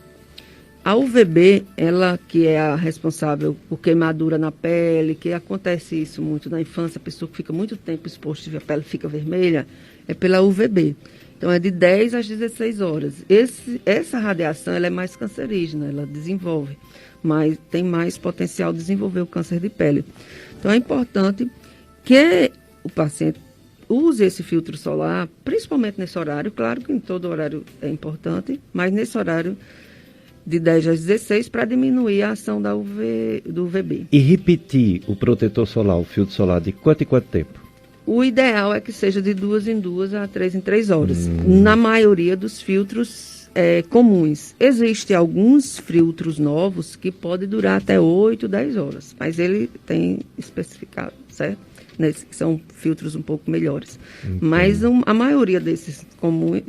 [SPEAKER 2] A UVB, ela que é a responsável por queimadura na pele, que acontece isso muito na infância, a pessoa que fica muito tempo exposta e a pele fica vermelha, é pela UVB. Então, é de 10 às 16 horas. Essa radiação ela é mais cancerígena, ela desenvolve, mas tem mais potencial de desenvolver o câncer de pele. Então, é importante que o paciente use esse filtro solar, principalmente nesse horário. Claro que em todo horário é importante, mas nesse horário de 10 às 16 para diminuir a ação do UVB.
[SPEAKER 1] E repetir o protetor solar, o filtro solar, de quanto em quanto tempo?
[SPEAKER 2] O ideal é que seja de 2 em 2 a 3 em 3 horas. Na maioria dos filtros comuns. Existem alguns filtros novos que podem durar até 8, 10 horas. Mas ele tem especificado, certo? Que são filtros um pouco melhores. Mas a maioria desses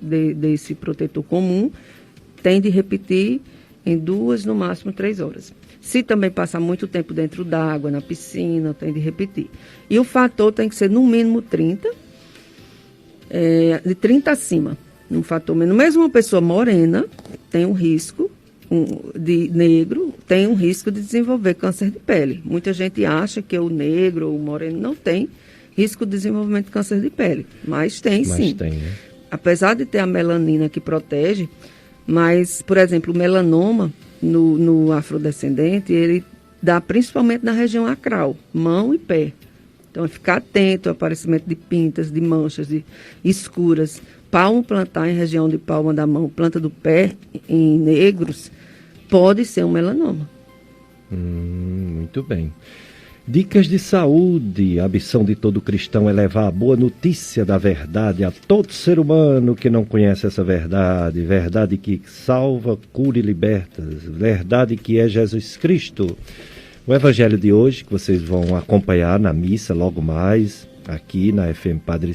[SPEAKER 2] desse protetor comum tem de repetir em 2, no máximo 3 horas. Se também passar muito tempo dentro d'água, na piscina, tem de repetir. E o fator tem que ser no mínimo 30, de 30 acima. Um fator menos. Mesmo uma pessoa morena tem um risco, de negro, tem um risco de desenvolver câncer de pele. Muita gente acha que o negro ou o moreno não tem risco de desenvolvimento de câncer de pele. Mas tem sim.
[SPEAKER 1] Tem, né?
[SPEAKER 2] Apesar de ter a melanina que protege, mas, por exemplo, o melanoma no afrodescendente, ele dá principalmente na região acral, mão e pé. Então, é ficar atento ao aparecimento de pintas, de manchas escuras. Palmo plantar em região de palma da mão, planta do pé em negros, pode ser um melanoma.
[SPEAKER 1] Muito bem. Dicas de saúde. A missão de todo cristão é levar a boa notícia da verdade a todo ser humano que não conhece essa verdade. Verdade que salva, cura e liberta. Verdade que é Jesus Cristo. O evangelho de hoje, que vocês vão acompanhar na missa logo mais, aqui na FM Padre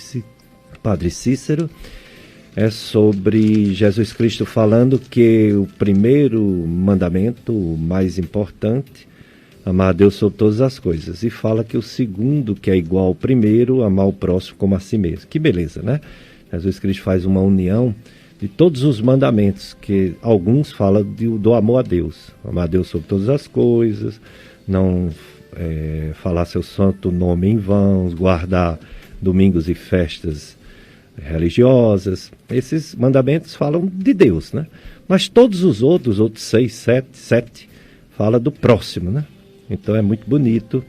[SPEAKER 1] Cícero, é sobre Jesus Cristo falando que o primeiro mandamento, o mais importante, amar a Deus sobre todas as coisas. E fala que o segundo, que é igual ao primeiro, amar o próximo como a si mesmo. Que beleza, né? Jesus Cristo faz uma união de todos os mandamentos, que alguns falam do amor a Deus. Amar a Deus sobre todas as coisas, não falar seu santo nome em vão, guardar domingos e festas religiosas. Esses mandamentos falam de Deus, né? Mas todos os outros 7, fala do próximo, né? Então é muito bonito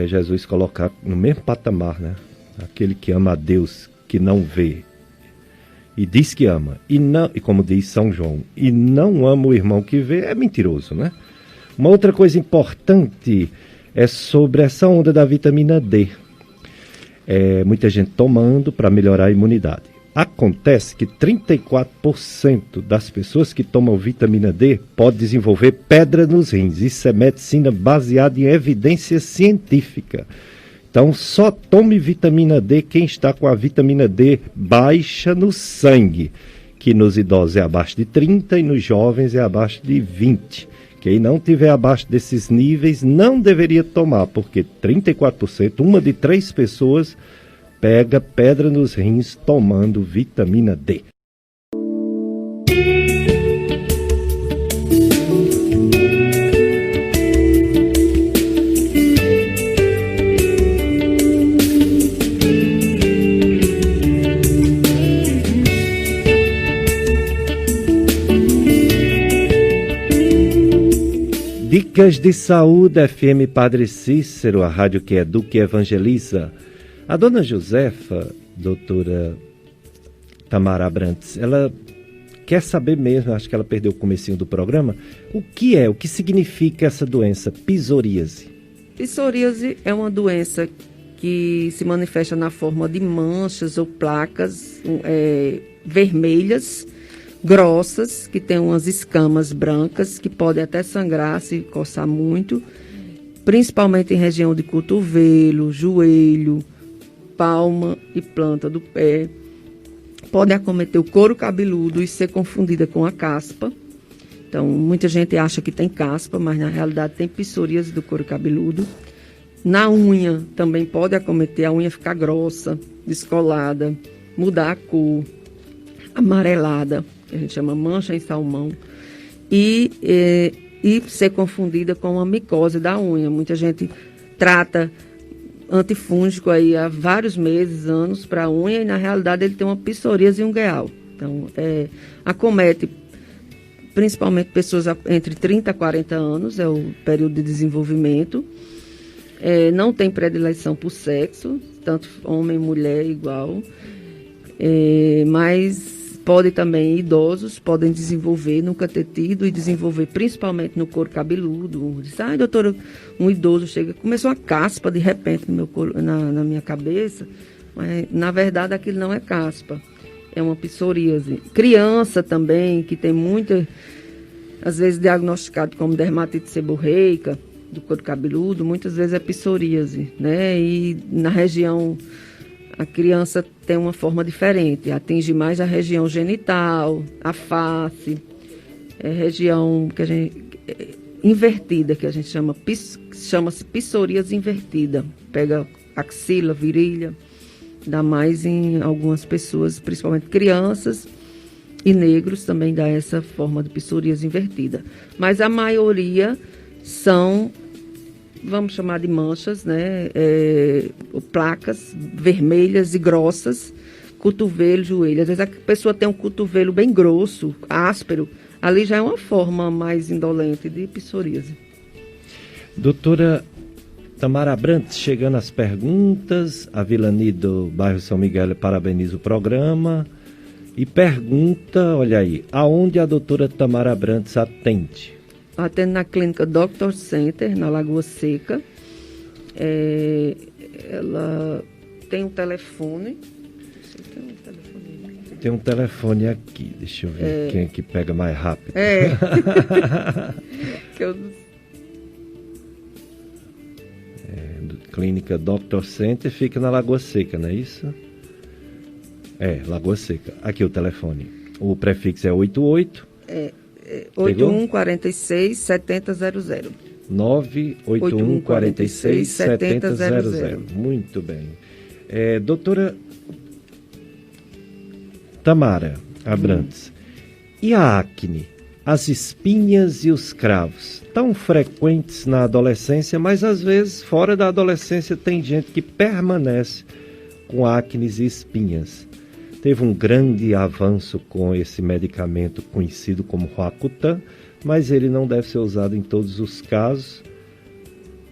[SPEAKER 1] Jesus colocar no mesmo patamar, né? Aquele que ama a Deus, que não vê e diz que ama, e como diz São João, e não ama o irmão que vê, é mentiroso, né? Uma outra coisa importante é sobre essa onda da vitamina D. Muita gente tomando para melhorar a imunidade. Acontece que 34% das pessoas que tomam vitamina D pode desenvolver pedra nos rins. Isso é medicina baseada em evidência científica. Então, só tome vitamina D quem está com a vitamina D baixa no sangue, que nos idosos é abaixo de 30 e nos jovens é abaixo de 20. Quem não tiver abaixo desses níveis não deveria tomar, porque 34%, uma de 3 pessoas, pega pedra nos rins tomando vitamina D. Dicas de saúde, FM Padre Cícero, a rádio que educa e evangeliza. A dona Josefa, doutora Tamara Abrantes, ela quer saber mesmo, acho que ela perdeu o comecinho do programa, o que significa essa doença, psoríase?
[SPEAKER 2] Psoríase é uma doença que se manifesta na forma de manchas ou placas vermelhas, grossas, que tem umas escamas brancas, que podem até sangrar se coçar muito, principalmente em região de cotovelo, joelho, palma e planta do pé. Pode acometer o couro cabeludo e ser confundida com a caspa. Então, muita gente acha que tem caspa, mas na realidade tem psoríase do couro cabeludo. Na unha também pode acometer, a unha ficar grossa, descolada, mudar a cor, amarelada, que a gente chama mancha em salmão, e ser confundida com a micose da unha. Muita gente trata antifúngico aí há vários meses, anos, para a unha, e na realidade ele tem uma psoríase ungueal. Então, acomete principalmente pessoas entre 30 a 40 anos, é o período de desenvolvimento. Não tem predileção por sexo, tanto homem e mulher igual, mas pode também, idosos podem desenvolver, nunca ter tido, e desenvolver principalmente no couro cabeludo. Diz, doutora, um idoso chega, começou uma caspa de repente no meu na minha cabeça, mas na verdade aquilo não é caspa, é uma psoríase. Criança também, que tem muita, às vezes diagnosticado como dermatite seborreica do couro cabeludo, muitas vezes é psoríase, né? E na região, a criança tem uma forma diferente, atinge mais a região genital, a face, região que a gente, invertida, que a gente chama-se psoríase invertida. Pega axila, virilha, dá mais em algumas pessoas, principalmente crianças e negros, também dá essa forma de psoríase invertida. Mas a maioria são, vamos chamar de manchas, né? Placas vermelhas e grossas, cotovelo, joelho. Às vezes a pessoa tem um cotovelo bem grosso, áspero, ali já é uma forma mais indolente de psoríase. Doutora Tamara Abrantes, chegando às perguntas, a Vilani do bairro São Miguel parabeniza o programa e pergunta, olha aí, aonde a doutora Tamara Abrantes atende? Atendo na clínica Dr. Center, na Lagoa Seca. Ela tem um telefone.
[SPEAKER 1] Tem um telefone aqui, deixa eu ver quem é que pega mais rápido.
[SPEAKER 2] Que eu...
[SPEAKER 1] Clínica Dr. Center fica na Lagoa Seca, não é isso? Lagoa Seca. Aqui o telefone. O prefixo é 88.
[SPEAKER 2] 8146 7000.
[SPEAKER 1] 98146 7000. Muito bem. Doutora Tamara Abrantes, e a acne, as espinhas e os cravos, tão frequentes na adolescência, mas às vezes fora da adolescência tem gente que permanece com acne e espinhas. Teve um grande avanço com esse medicamento conhecido como Roacutan, mas ele não deve ser usado em todos os casos.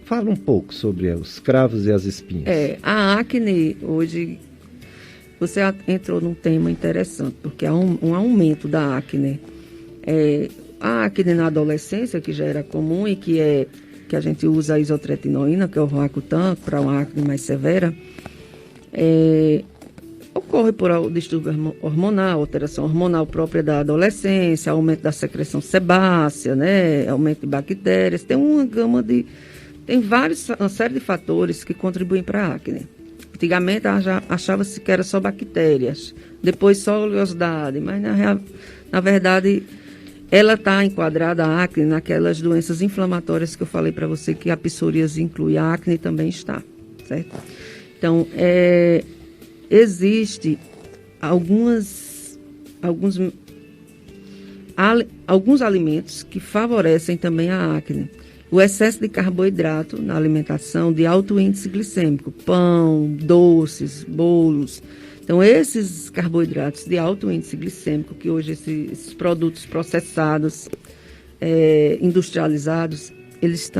[SPEAKER 1] Fala um pouco sobre os cravos e as espinhas.
[SPEAKER 2] A acne, hoje, você entrou num tema interessante, porque há um aumento da acne. A acne na adolescência, que já era comum e que a gente usa a isotretinoína, que é o Roacutan, para uma acne mais severa, ocorre por o distúrbio hormonal, alteração hormonal própria da adolescência, aumento da secreção sebácea, né, aumento de bactérias, tem uma série de fatores que contribuem para a acne. Antigamente achava-se que era só bactérias, depois só oleosidade, mas na verdade ela está enquadrada, a acne, naquelas doenças inflamatórias que eu falei para você, que a psoríase inclui, a acne também está, certo? Então, existe alguns alimentos que favorecem também a acne. O excesso de carboidrato na alimentação de alto índice glicêmico, pão, doces, bolos. Então, esses carboidratos de alto índice glicêmico, que hoje esses produtos processados, industrializados, eles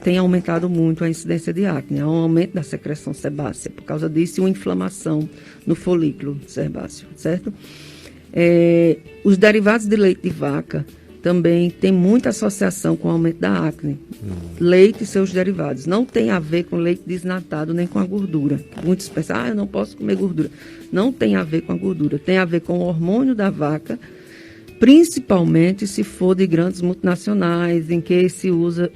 [SPEAKER 2] têm aumentado muito a incidência de acne. Há um aumento da secreção sebácea, por causa disso, e uma inflamação no folículo sebáceo, certo? Os derivados de leite de vaca também tem muita associação com o aumento da acne. Leite e seus derivados. Não tem a ver com leite desnatado nem com a gordura. Muitos pensam, eu não posso comer gordura. Não tem a ver com a gordura. Tem a ver com o hormônio da vaca, principalmente se for de grandes multinacionais, em que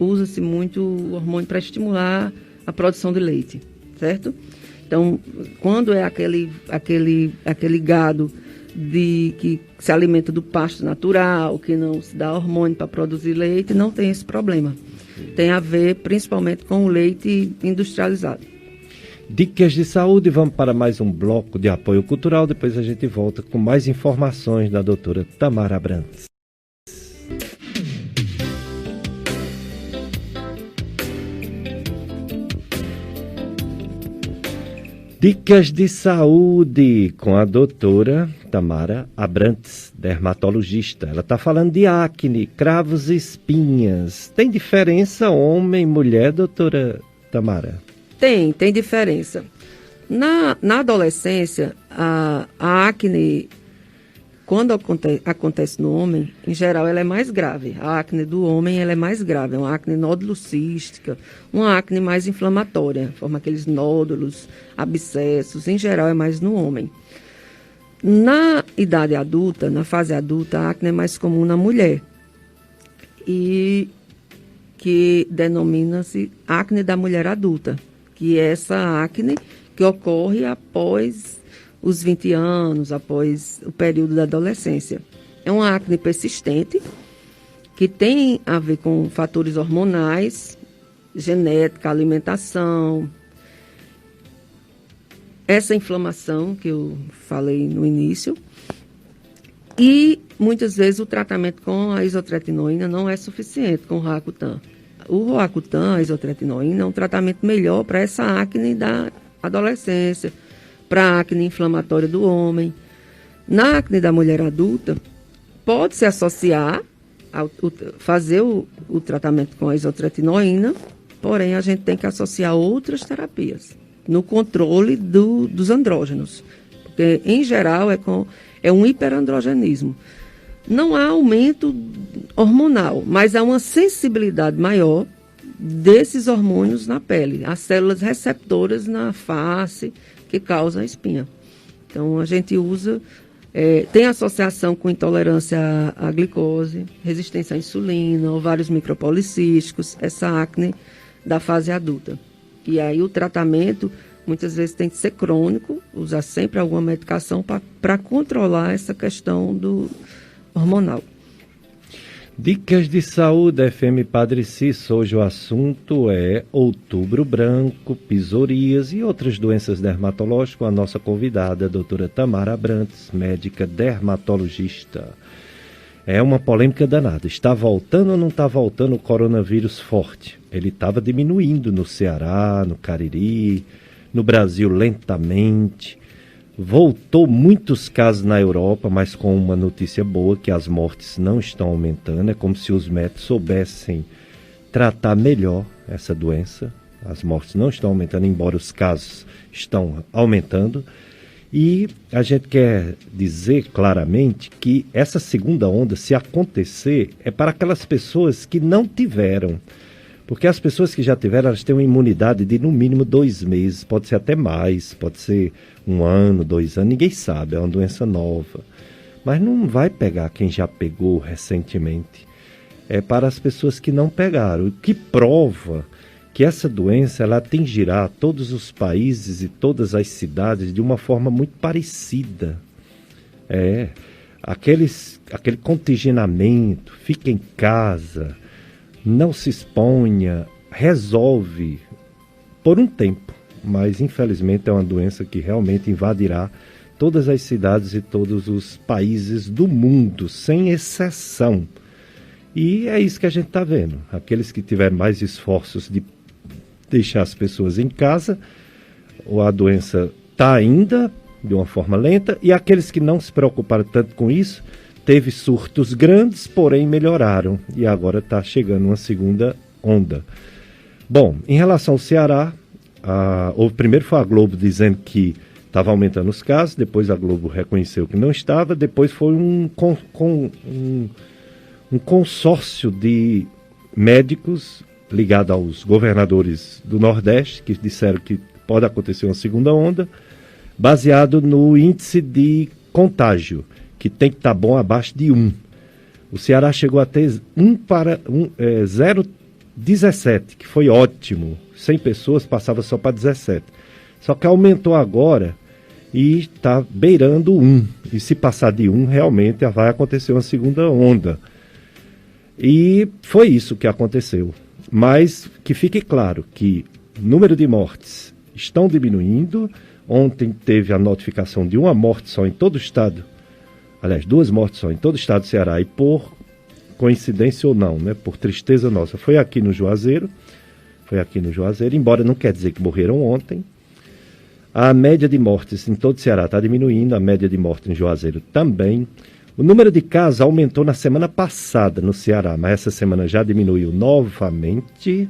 [SPEAKER 2] usa-se muito o hormônio para estimular a produção de leite, certo? Então, quando é aquele gado que se alimenta do pasto natural, que não se dá hormônio para produzir leite, não tem esse problema. Tem a ver principalmente com o leite industrializado.
[SPEAKER 1] Dicas de saúde, vamos para mais um bloco de apoio cultural, depois a gente volta com mais informações da doutora Tamara Abrantes. Dicas de saúde com a doutora Tamara Abrantes, dermatologista. Ela está falando de acne, cravos e espinhas. Tem diferença homem e mulher, doutora Tamara?
[SPEAKER 2] Tem diferença. Na adolescência, a acne, quando acontece no homem, em geral, ela é mais grave. A acne do homem ela é mais grave. É uma acne nódulo-cística, uma acne mais inflamatória, forma aqueles nódulos, abscessos. Em geral, é mais no homem. Na idade adulta, na fase adulta, a acne é mais comum na mulher. E que denomina-se acne da mulher adulta, que é essa acne que ocorre após os 20 anos, após o período da adolescência. É uma acne persistente, que tem a ver com fatores hormonais, genética, alimentação, essa inflamação que eu falei no início, e muitas vezes o tratamento com a isotretinoína não é suficiente com o Roacutan. O Roacutan, a isotretinoína, é um tratamento melhor para essa acne da adolescência, para a acne inflamatória do homem. Na acne da mulher adulta, pode-se associar, fazer o tratamento com a isotretinoína, porém a gente tem que associar outras terapias no controle dos andrógenos, porque em geral é um hiperandrogenismo. Não há aumento hormonal, mas há uma sensibilidade maior desses hormônios na pele, as células receptoras na face que causam a espinha. Então, a gente usa, tem associação com intolerância à glicose, resistência à insulina, ovários micropolicísticos, essa acne da fase adulta. E aí o tratamento, muitas vezes, tem que ser crônico, usar sempre alguma medicação para controlar essa questão do hormonal.
[SPEAKER 1] Dicas de saúde, FM Padre Cícero. Hoje o assunto é outubro branco, psoríase e outras doenças dermatológicas com a nossa convidada, a doutora Tamara Abrantes, médica dermatologista. É uma polêmica danada. Está voltando ou não está voltando o coronavírus forte? Ele estava diminuindo no Ceará, no Cariri, no Brasil lentamente. Voltou muitos casos na Europa, mas com uma notícia boa, que as mortes não estão aumentando. É como se os médicos soubessem tratar melhor essa doença. As mortes não estão aumentando, embora os casos estão aumentando. E a gente quer dizer claramente que essa segunda onda, se acontecer, é para aquelas pessoas que não tiveram. Porque as pessoas que já tiveram, elas têm uma imunidade de no mínimo 2 meses, pode ser até mais, pode ser 1 ano, 2 anos, ninguém sabe, é uma doença nova. Mas não vai pegar quem já pegou recentemente. É para as pessoas que não pegaram, o que prova que essa doença ela atingirá todos os países e todas as cidades de uma forma muito parecida. Aquele contingenamento, fica em casa, não se exponha, resolve por um tempo, mas infelizmente é uma doença que realmente invadirá todas as cidades e todos os países do mundo, sem exceção. E é isso que a gente está vendo. Aqueles que tiveram mais esforços de deixar as pessoas em casa, a doença está ainda de uma forma lenta, e aqueles que não se preocuparam tanto com isso, teve surtos grandes, porém melhoraram, e agora está chegando uma segunda onda. Bom, em relação ao Ceará, primeiro foi a Globo dizendo que estava aumentando os casos, depois a Globo reconheceu que não estava, depois foi um consórcio de médicos ligado aos governadores do Nordeste, que disseram que pode acontecer uma segunda onda, baseado no índice de contágio, que tem que estar bom abaixo de 1. O Ceará chegou a ter 0,17, que foi ótimo. 100 pessoas passava só para 17. Só que aumentou agora e está beirando 1. E se passar de 1, realmente vai acontecer uma segunda onda. E foi isso que aconteceu. Mas que fique claro que o número de mortes estão diminuindo. Ontem teve a notificação de uma morte só em todo o estado. Aliás, 2 mortes só em todo o estado do Ceará. E por coincidência ou não, né, por tristeza nossa, foi aqui no Juazeiro. Embora não quer dizer que morreram ontem. A média de mortes em todo o Ceará está diminuindo. A média de mortes em Juazeiro também. O número de casos aumentou na semana passada no Ceará, mas essa semana já diminuiu novamente.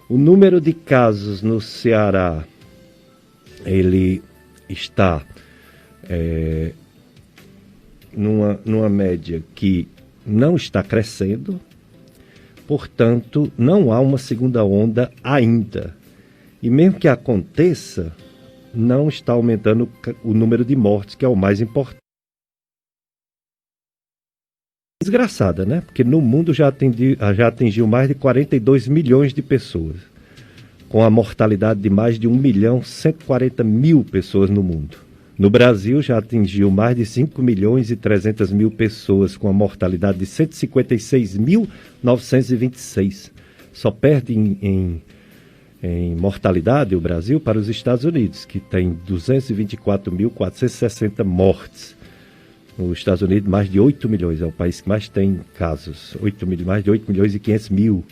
[SPEAKER 1] O número de casos no Ceará, ele está numa média que não está crescendo, portanto, não há uma segunda onda ainda. E mesmo que aconteça, não está aumentando o número de mortes, que é o mais importante. Desgraçada, né? Porque no mundo já atingiu mais de 42 milhões de pessoas, com a mortalidade de mais de 1.140.000 pessoas no mundo. No Brasil já atingiu mais de 5.300.000 pessoas, com a mortalidade de 156.926. Só perde em mortalidade o Brasil para os Estados Unidos, que tem 224.460 mortes. Nos Estados Unidos, mais de 8 milhões, é o país que mais tem casos, mais de 8 milhões e 500 mil.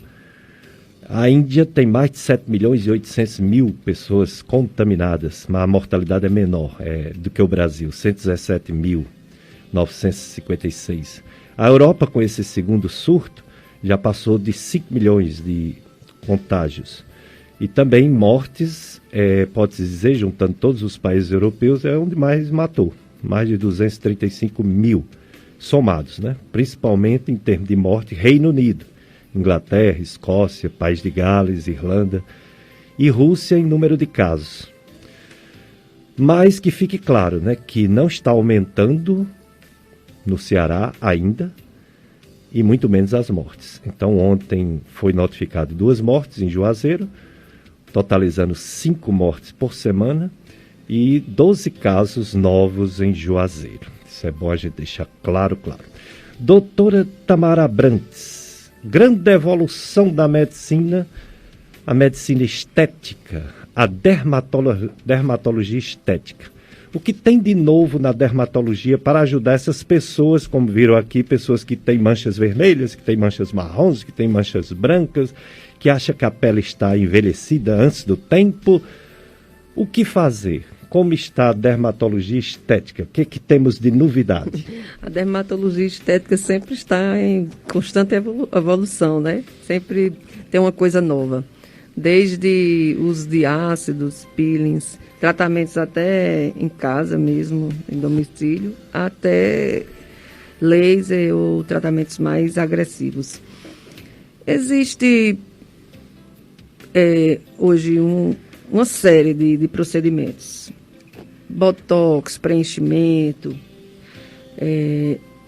[SPEAKER 1] A Índia tem mais de 7 milhões e 800 mil pessoas contaminadas, mas a mortalidade é menor do que o Brasil, 117.956. A Europa, com esse segundo surto, já passou de 5 milhões de contágios. E também mortes, pode-se dizer, juntando todos os países europeus, é onde mais matou. Mais de 235 mil somados, né? Principalmente em termos de morte, Reino Unido, Inglaterra, Escócia, País de Gales, Irlanda e Rússia em número de casos. Mas que fique claro, né, que não está aumentando no Ceará ainda, e muito menos as mortes. Então ontem foi notificado 2 mortes em Juazeiro, totalizando 5 mortes por semana e 12 casos novos em Juazeiro. Isso é bom a gente deixar claro. Doutora Tamara Abrantes, grande evolução da medicina, a medicina estética, a dermatologia estética. O que tem de novo na dermatologia para ajudar essas pessoas, como viram aqui, pessoas que têm manchas vermelhas, que têm manchas marrons, que têm manchas brancas, que acham que a pele está envelhecida antes do tempo? O que fazer? Como está a dermatologia estética? O que temos de novidade?
[SPEAKER 2] A dermatologia estética sempre está em constante evolução, né? Sempre tem uma coisa nova. Desde uso de ácidos, peelings, tratamentos até em casa mesmo, em domicílio, até laser ou tratamentos mais agressivos. Existe hoje uma série de procedimentos. Botox, preenchimento,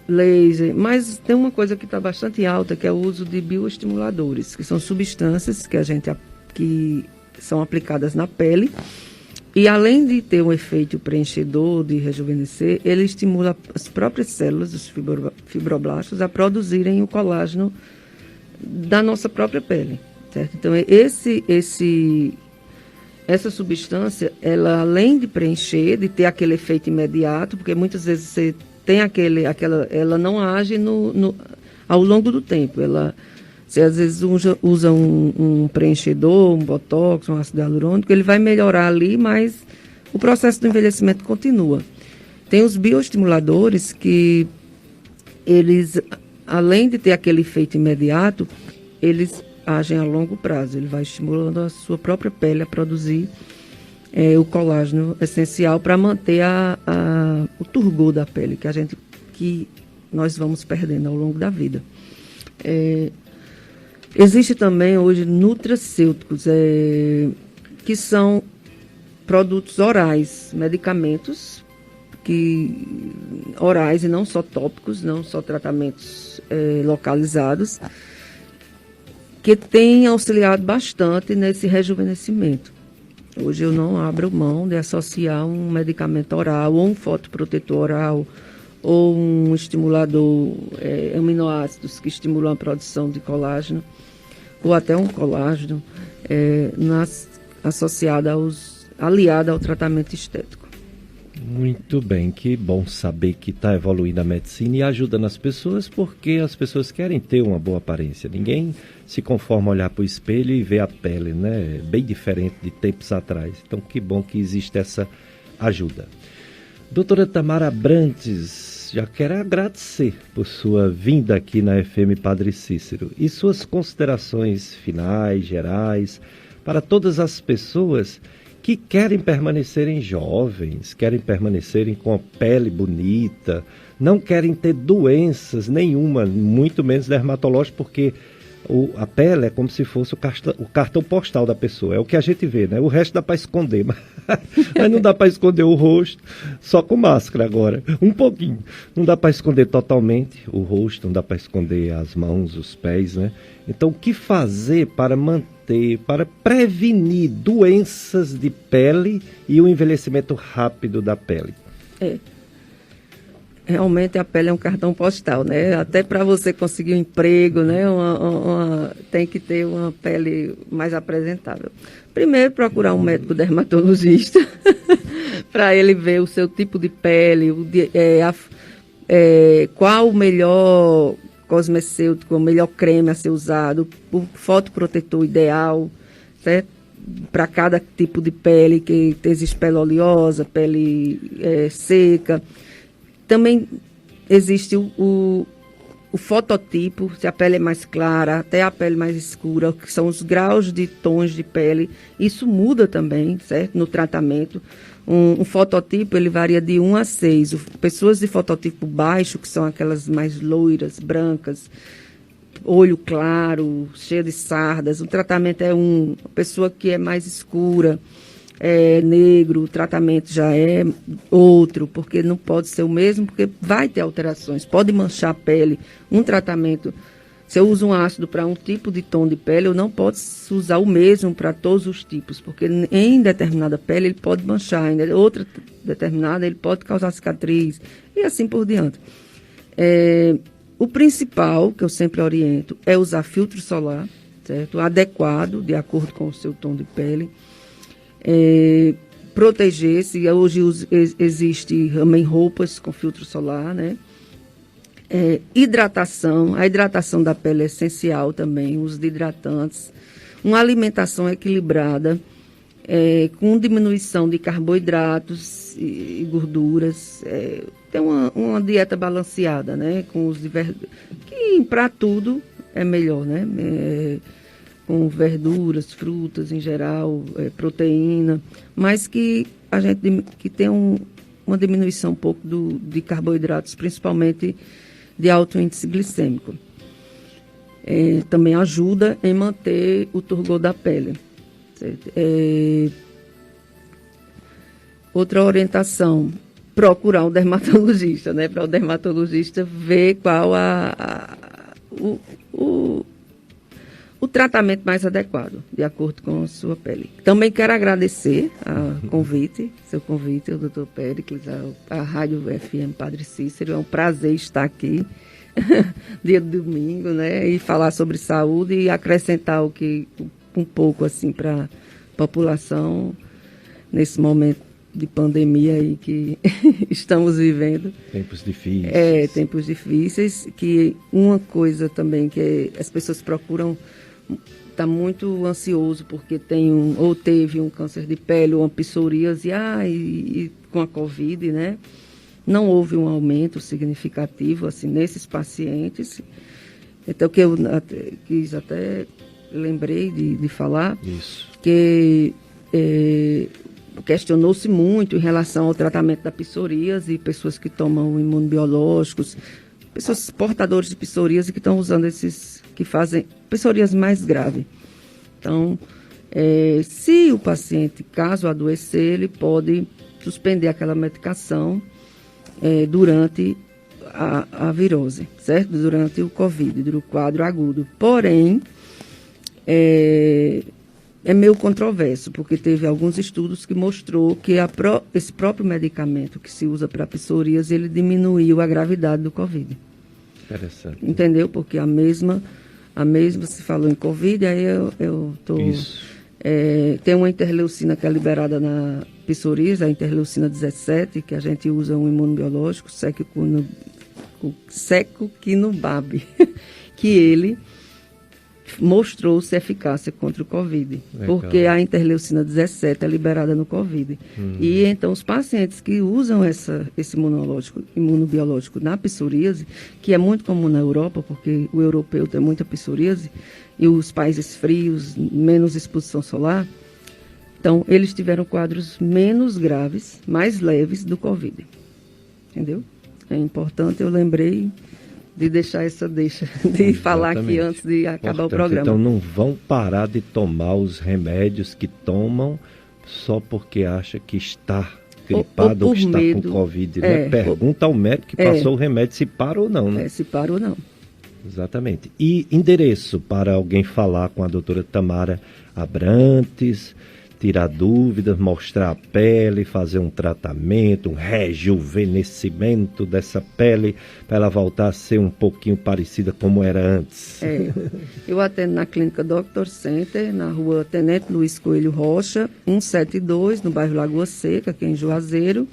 [SPEAKER 2] laser, mas tem uma coisa que está bastante alta, que é o uso de bioestimuladores, que são substâncias que são aplicadas na pele e, além de ter um efeito preenchedor, de rejuvenescer, ele estimula as próprias células, os fibroblastos, a produzirem o colágeno da nossa própria pele, certo? Então, essa substância, ela, além de preencher, de ter aquele efeito imediato, porque muitas vezes você tem ela não age ao longo do tempo. Você às vezes usa um preenchedor, um botox, um ácido hialurônico, ele vai melhorar ali, mas o processo do envelhecimento continua. Tem os bioestimuladores que eles, além de ter aquele efeito imediato, eles agem a longo prazo. Ele vai estimulando a sua própria pele a produzir o colágeno essencial para manter o turgor da pele que nós vamos perdendo ao longo da vida. Existe também hoje nutracêuticos, que são produtos orais, medicamentos orais e não só tópicos, não só tratamentos localizados, que têm auxiliado bastante nesse rejuvenescimento. Hoje eu não abro mão de associar um medicamento oral, ou um fotoprotetor oral, ou um estimulador, aminoácidos que estimulam a produção de colágeno, ou até um colágeno aliado ao tratamento estético.
[SPEAKER 1] Muito bem, que bom saber que está evoluindo a medicina e ajudando as pessoas, porque as pessoas querem ter uma boa aparência. Ninguém se conforma a olhar para o espelho e ver a pele, né? Bem diferente de tempos atrás. Então, que bom que existe essa ajuda. Doutora Tamara Abrantes, já quero agradecer por sua vinda aqui na FM Padre Cícero e suas considerações finais, gerais, para todas as pessoas que querem permanecerem jovens, querem permanecerem com a pele bonita, não querem ter doenças nenhuma, muito menos dermatológica, porque a pele é como se fosse o cartão postal da pessoa, é o que a gente vê, né? O resto dá para esconder, mas não dá para esconder o rosto, só com máscara agora, um pouquinho. Não dá para esconder totalmente o rosto, não dá para esconder as mãos, os pés, né? Então, o que fazer para para prevenir doenças de pele e o envelhecimento rápido da pele?
[SPEAKER 2] Realmente a pele é um cartão postal, né? Até para você conseguir um emprego, né? Tem que ter uma pele mais apresentável. Primeiro, procurar um médico dermatologista para ele ver o seu tipo de pele, qual o melhor cosmecêutico, o melhor creme a ser usado, o fotoprotetor ideal, certo? Para cada tipo de pele, que existe pele oleosa, pele seca. Também existe o fototipo, se a pele é mais clara, até a pele mais escura, que são os graus de tons de pele. Isso muda também, certo? No tratamento. Um fototipo, ele varia de 1 a 6. Pessoas de fototipo baixo, que são aquelas mais loiras, brancas, olho claro, cheia de sardas, o tratamento é uma pessoa que é mais escura, é negro, o tratamento já é outro, porque não pode ser o mesmo, porque vai ter alterações, pode manchar a pele. Um tratamento, se eu uso um ácido para um tipo de tom de pele, eu não posso usar o mesmo para todos os tipos, porque em determinada pele ele pode manchar, em outra determinada ele pode causar cicatriz, e assim por diante. O principal, que eu sempre oriento, é usar filtro solar, certo? Adequado, de acordo com o seu tom de pele. Proteger-se, hoje existe também roupas com filtro solar, né? Hidratação, a hidratação da pele é essencial também, uso de hidratantes, uma alimentação equilibrada, com diminuição de carboidratos e gorduras, tem uma dieta balanceada, né? Com os que para tudo é melhor, né? Com verduras, frutas em geral, proteína, mas que a gente que tem uma diminuição um pouco de carboidratos, principalmente de alto índice glicêmico. Também ajuda em manter o turgor da pele. Outra orientação, procurar um dermatologista, né? Para o dermatologista ver qual o tratamento mais adequado, de acordo com a sua pele. Também quero agradecer seu convite, o Dr. Péricles, a Rádio FM Padre Cícero. É um prazer estar aqui, dia de domingo, né? E falar sobre saúde e acrescentar um pouco assim para a população nesse momento de pandemia aí que estamos vivendo.
[SPEAKER 1] Tempos difíceis.
[SPEAKER 2] Tempos difíceis, que uma coisa também que as pessoas procuram, está muito ansioso porque teve um câncer de pele ou uma psoríase e com a Covid, né? Não houve um aumento significativo assim nesses pacientes. Então, que eu lembrei de falar,
[SPEAKER 1] isso,
[SPEAKER 2] que questionou-se muito em relação ao tratamento da psoríase, pessoas que tomam imunobiológicos, pessoas portadoras de psoríase que estão usando que fazem psoríase mais grave. Então, se o paciente, caso adoecer, ele pode suspender aquela medicação durante a virose, certo? Durante o Covid, durante o quadro agudo. Porém, é meio controverso, porque teve alguns estudos que mostrou que esse próprio medicamento que se usa para psoríase, ele diminuiu a gravidade do Covid.
[SPEAKER 1] Interessante.
[SPEAKER 2] Entendeu? Porque a mesma se falou em Covid, aí eu estou... tem uma interleucina que é liberada na psoríase, a interleucina 17, que a gente usa um imunobiológico, secukinumab, que ele mostrou-se eficácia contra o Covid, porque a interleucina 17 é liberada no Covid. E então os pacientes que usam esse imunobiológico na psoríase, que é muito comum na Europa, porque o europeu tem muita psoríase, e os países frios, menos exposição solar, então eles tiveram quadros menos graves, mais leves do Covid. Entendeu? É importante, eu lembrei de deixar de falar aqui antes de acabar o programa.
[SPEAKER 1] Então não vão parar de tomar os remédios que tomam só porque acha que está gripado ou que está com Covid, né? Pergunta ao médico que passou o remédio se para ou não, né?
[SPEAKER 2] Se para ou não.
[SPEAKER 1] Exatamente. E endereço para alguém falar com a doutora Tamara Abrantes, tirar dúvidas, mostrar a pele, fazer um tratamento, um rejuvenescimento dessa pele, para ela voltar a ser um pouquinho parecida como era antes.
[SPEAKER 2] Eu atendo na clínica Dr. Center, na rua Tenente Luiz Coelho Rocha, 172, no bairro Lagoa Seca, aqui em Juazeiro.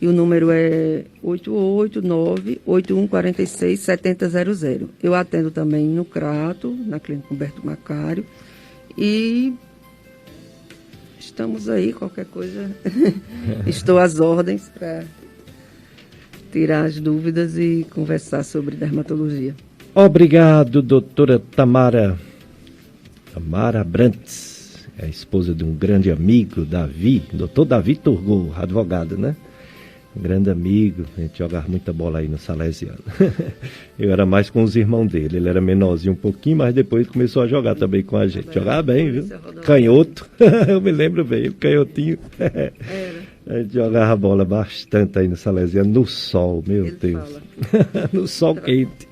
[SPEAKER 2] E o número é 889-8146-7000. Eu atendo também no Crato, na clínica Humberto Macário. E estamos aí, qualquer coisa, estou às ordens para tirar as dúvidas e conversar sobre dermatologia.
[SPEAKER 1] Obrigado, doutora Tamara Abrantes, é a esposa de um grande amigo, doutor Davi Turgor, advogado, né? um grande amigo, a gente jogava muita bola aí no Salesiano. Eu era mais com os irmãos dele, ele era menorzinho um pouquinho, mas depois começou a jogar também com a gente. Jogava bem, viu? Canhoto, eu me lembro bem, canhotinho. A gente jogava bola bastante aí no Salesiano, no sol, meu ele Deus. No sol quente.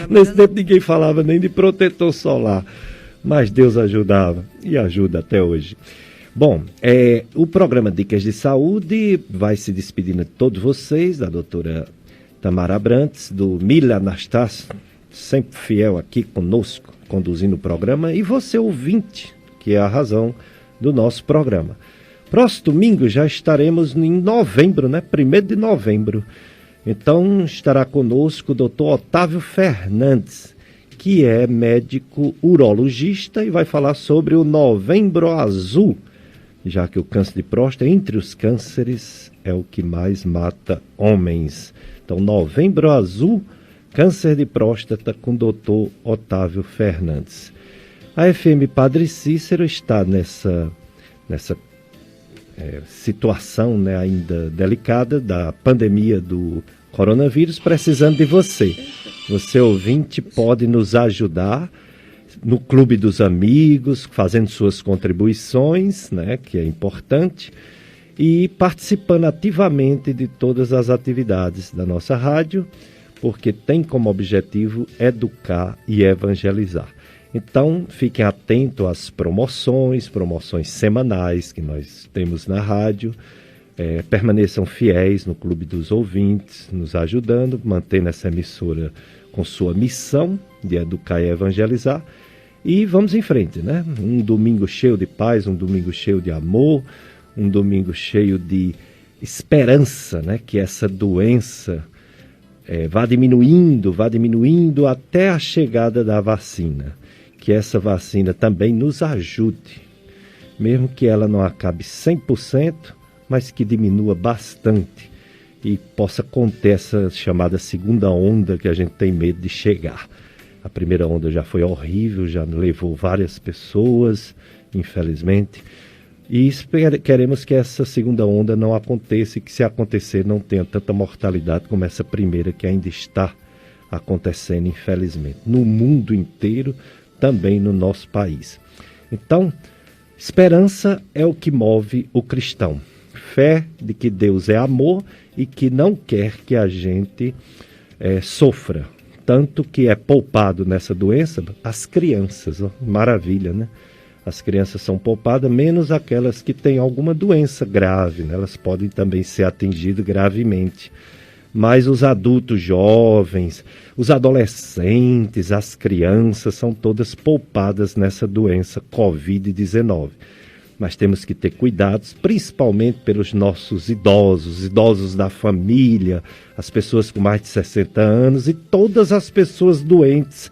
[SPEAKER 1] Nesse tempo ninguém falava nem de protetor solar, mas Deus ajudava e ajuda até hoje. Bom, o programa Dicas de Saúde vai se despedindo de todos vocês, da doutora Tamara Abrantes, do Mila Anastácio, sempre fiel aqui conosco, conduzindo o programa, e você ouvinte, que é a razão do nosso programa. Próximo domingo já estaremos em novembro, né? 1º de novembro. Então estará conosco o doutor Otávio Fernandes, que é médico urologista e vai falar sobre o Novembro Azul, já que o câncer de próstata, entre os cânceres, é o que mais mata homens. Então, Novembro Azul, câncer de próstata, com o doutor Otávio Fernandes. A FM Padre Cícero está nessa situação, né, ainda delicada da pandemia do coronavírus, precisando de você. Você, ouvinte, pode nos ajudar no Clube dos Amigos, fazendo suas contribuições, né, que é importante, e participando ativamente de todas as atividades da nossa rádio, porque tem como objetivo educar e evangelizar. Então, fiquem atentos às promoções semanais que nós temos na rádio, permaneçam fiéis no Clube dos Ouvintes, nos ajudando, mantendo essa emissora com sua missão de educar e evangelizar. E vamos em frente, né? Um domingo cheio de paz, um domingo cheio de amor, um domingo cheio de esperança, né? Que essa doença vá diminuindo até a chegada da vacina. Que essa vacina também nos ajude, mesmo que ela não acabe 100%, mas que diminua bastante e possa conter essa chamada segunda onda que a gente tem medo de chegar. A primeira onda já foi horrível, já levou várias pessoas, infelizmente. E queremos que essa segunda onda não aconteça e que, se acontecer, não tenha tanta mortalidade como essa primeira que ainda está acontecendo, infelizmente. No mundo inteiro, também no nosso país. Então, esperança é o que move o cristão. Fé de que Deus é amor e que não quer que a gente sofra. Tanto que é poupado nessa doença as crianças. Ó, maravilha, né? As crianças são poupadas, menos aquelas que têm alguma doença grave, né? Elas podem também ser atingidas gravemente. Mas os adultos jovens, os adolescentes, as crianças são todas poupadas nessa doença Covid-19. Mas temos que ter cuidados, principalmente pelos nossos idosos da família, as pessoas com mais de 60 anos e todas as pessoas doentes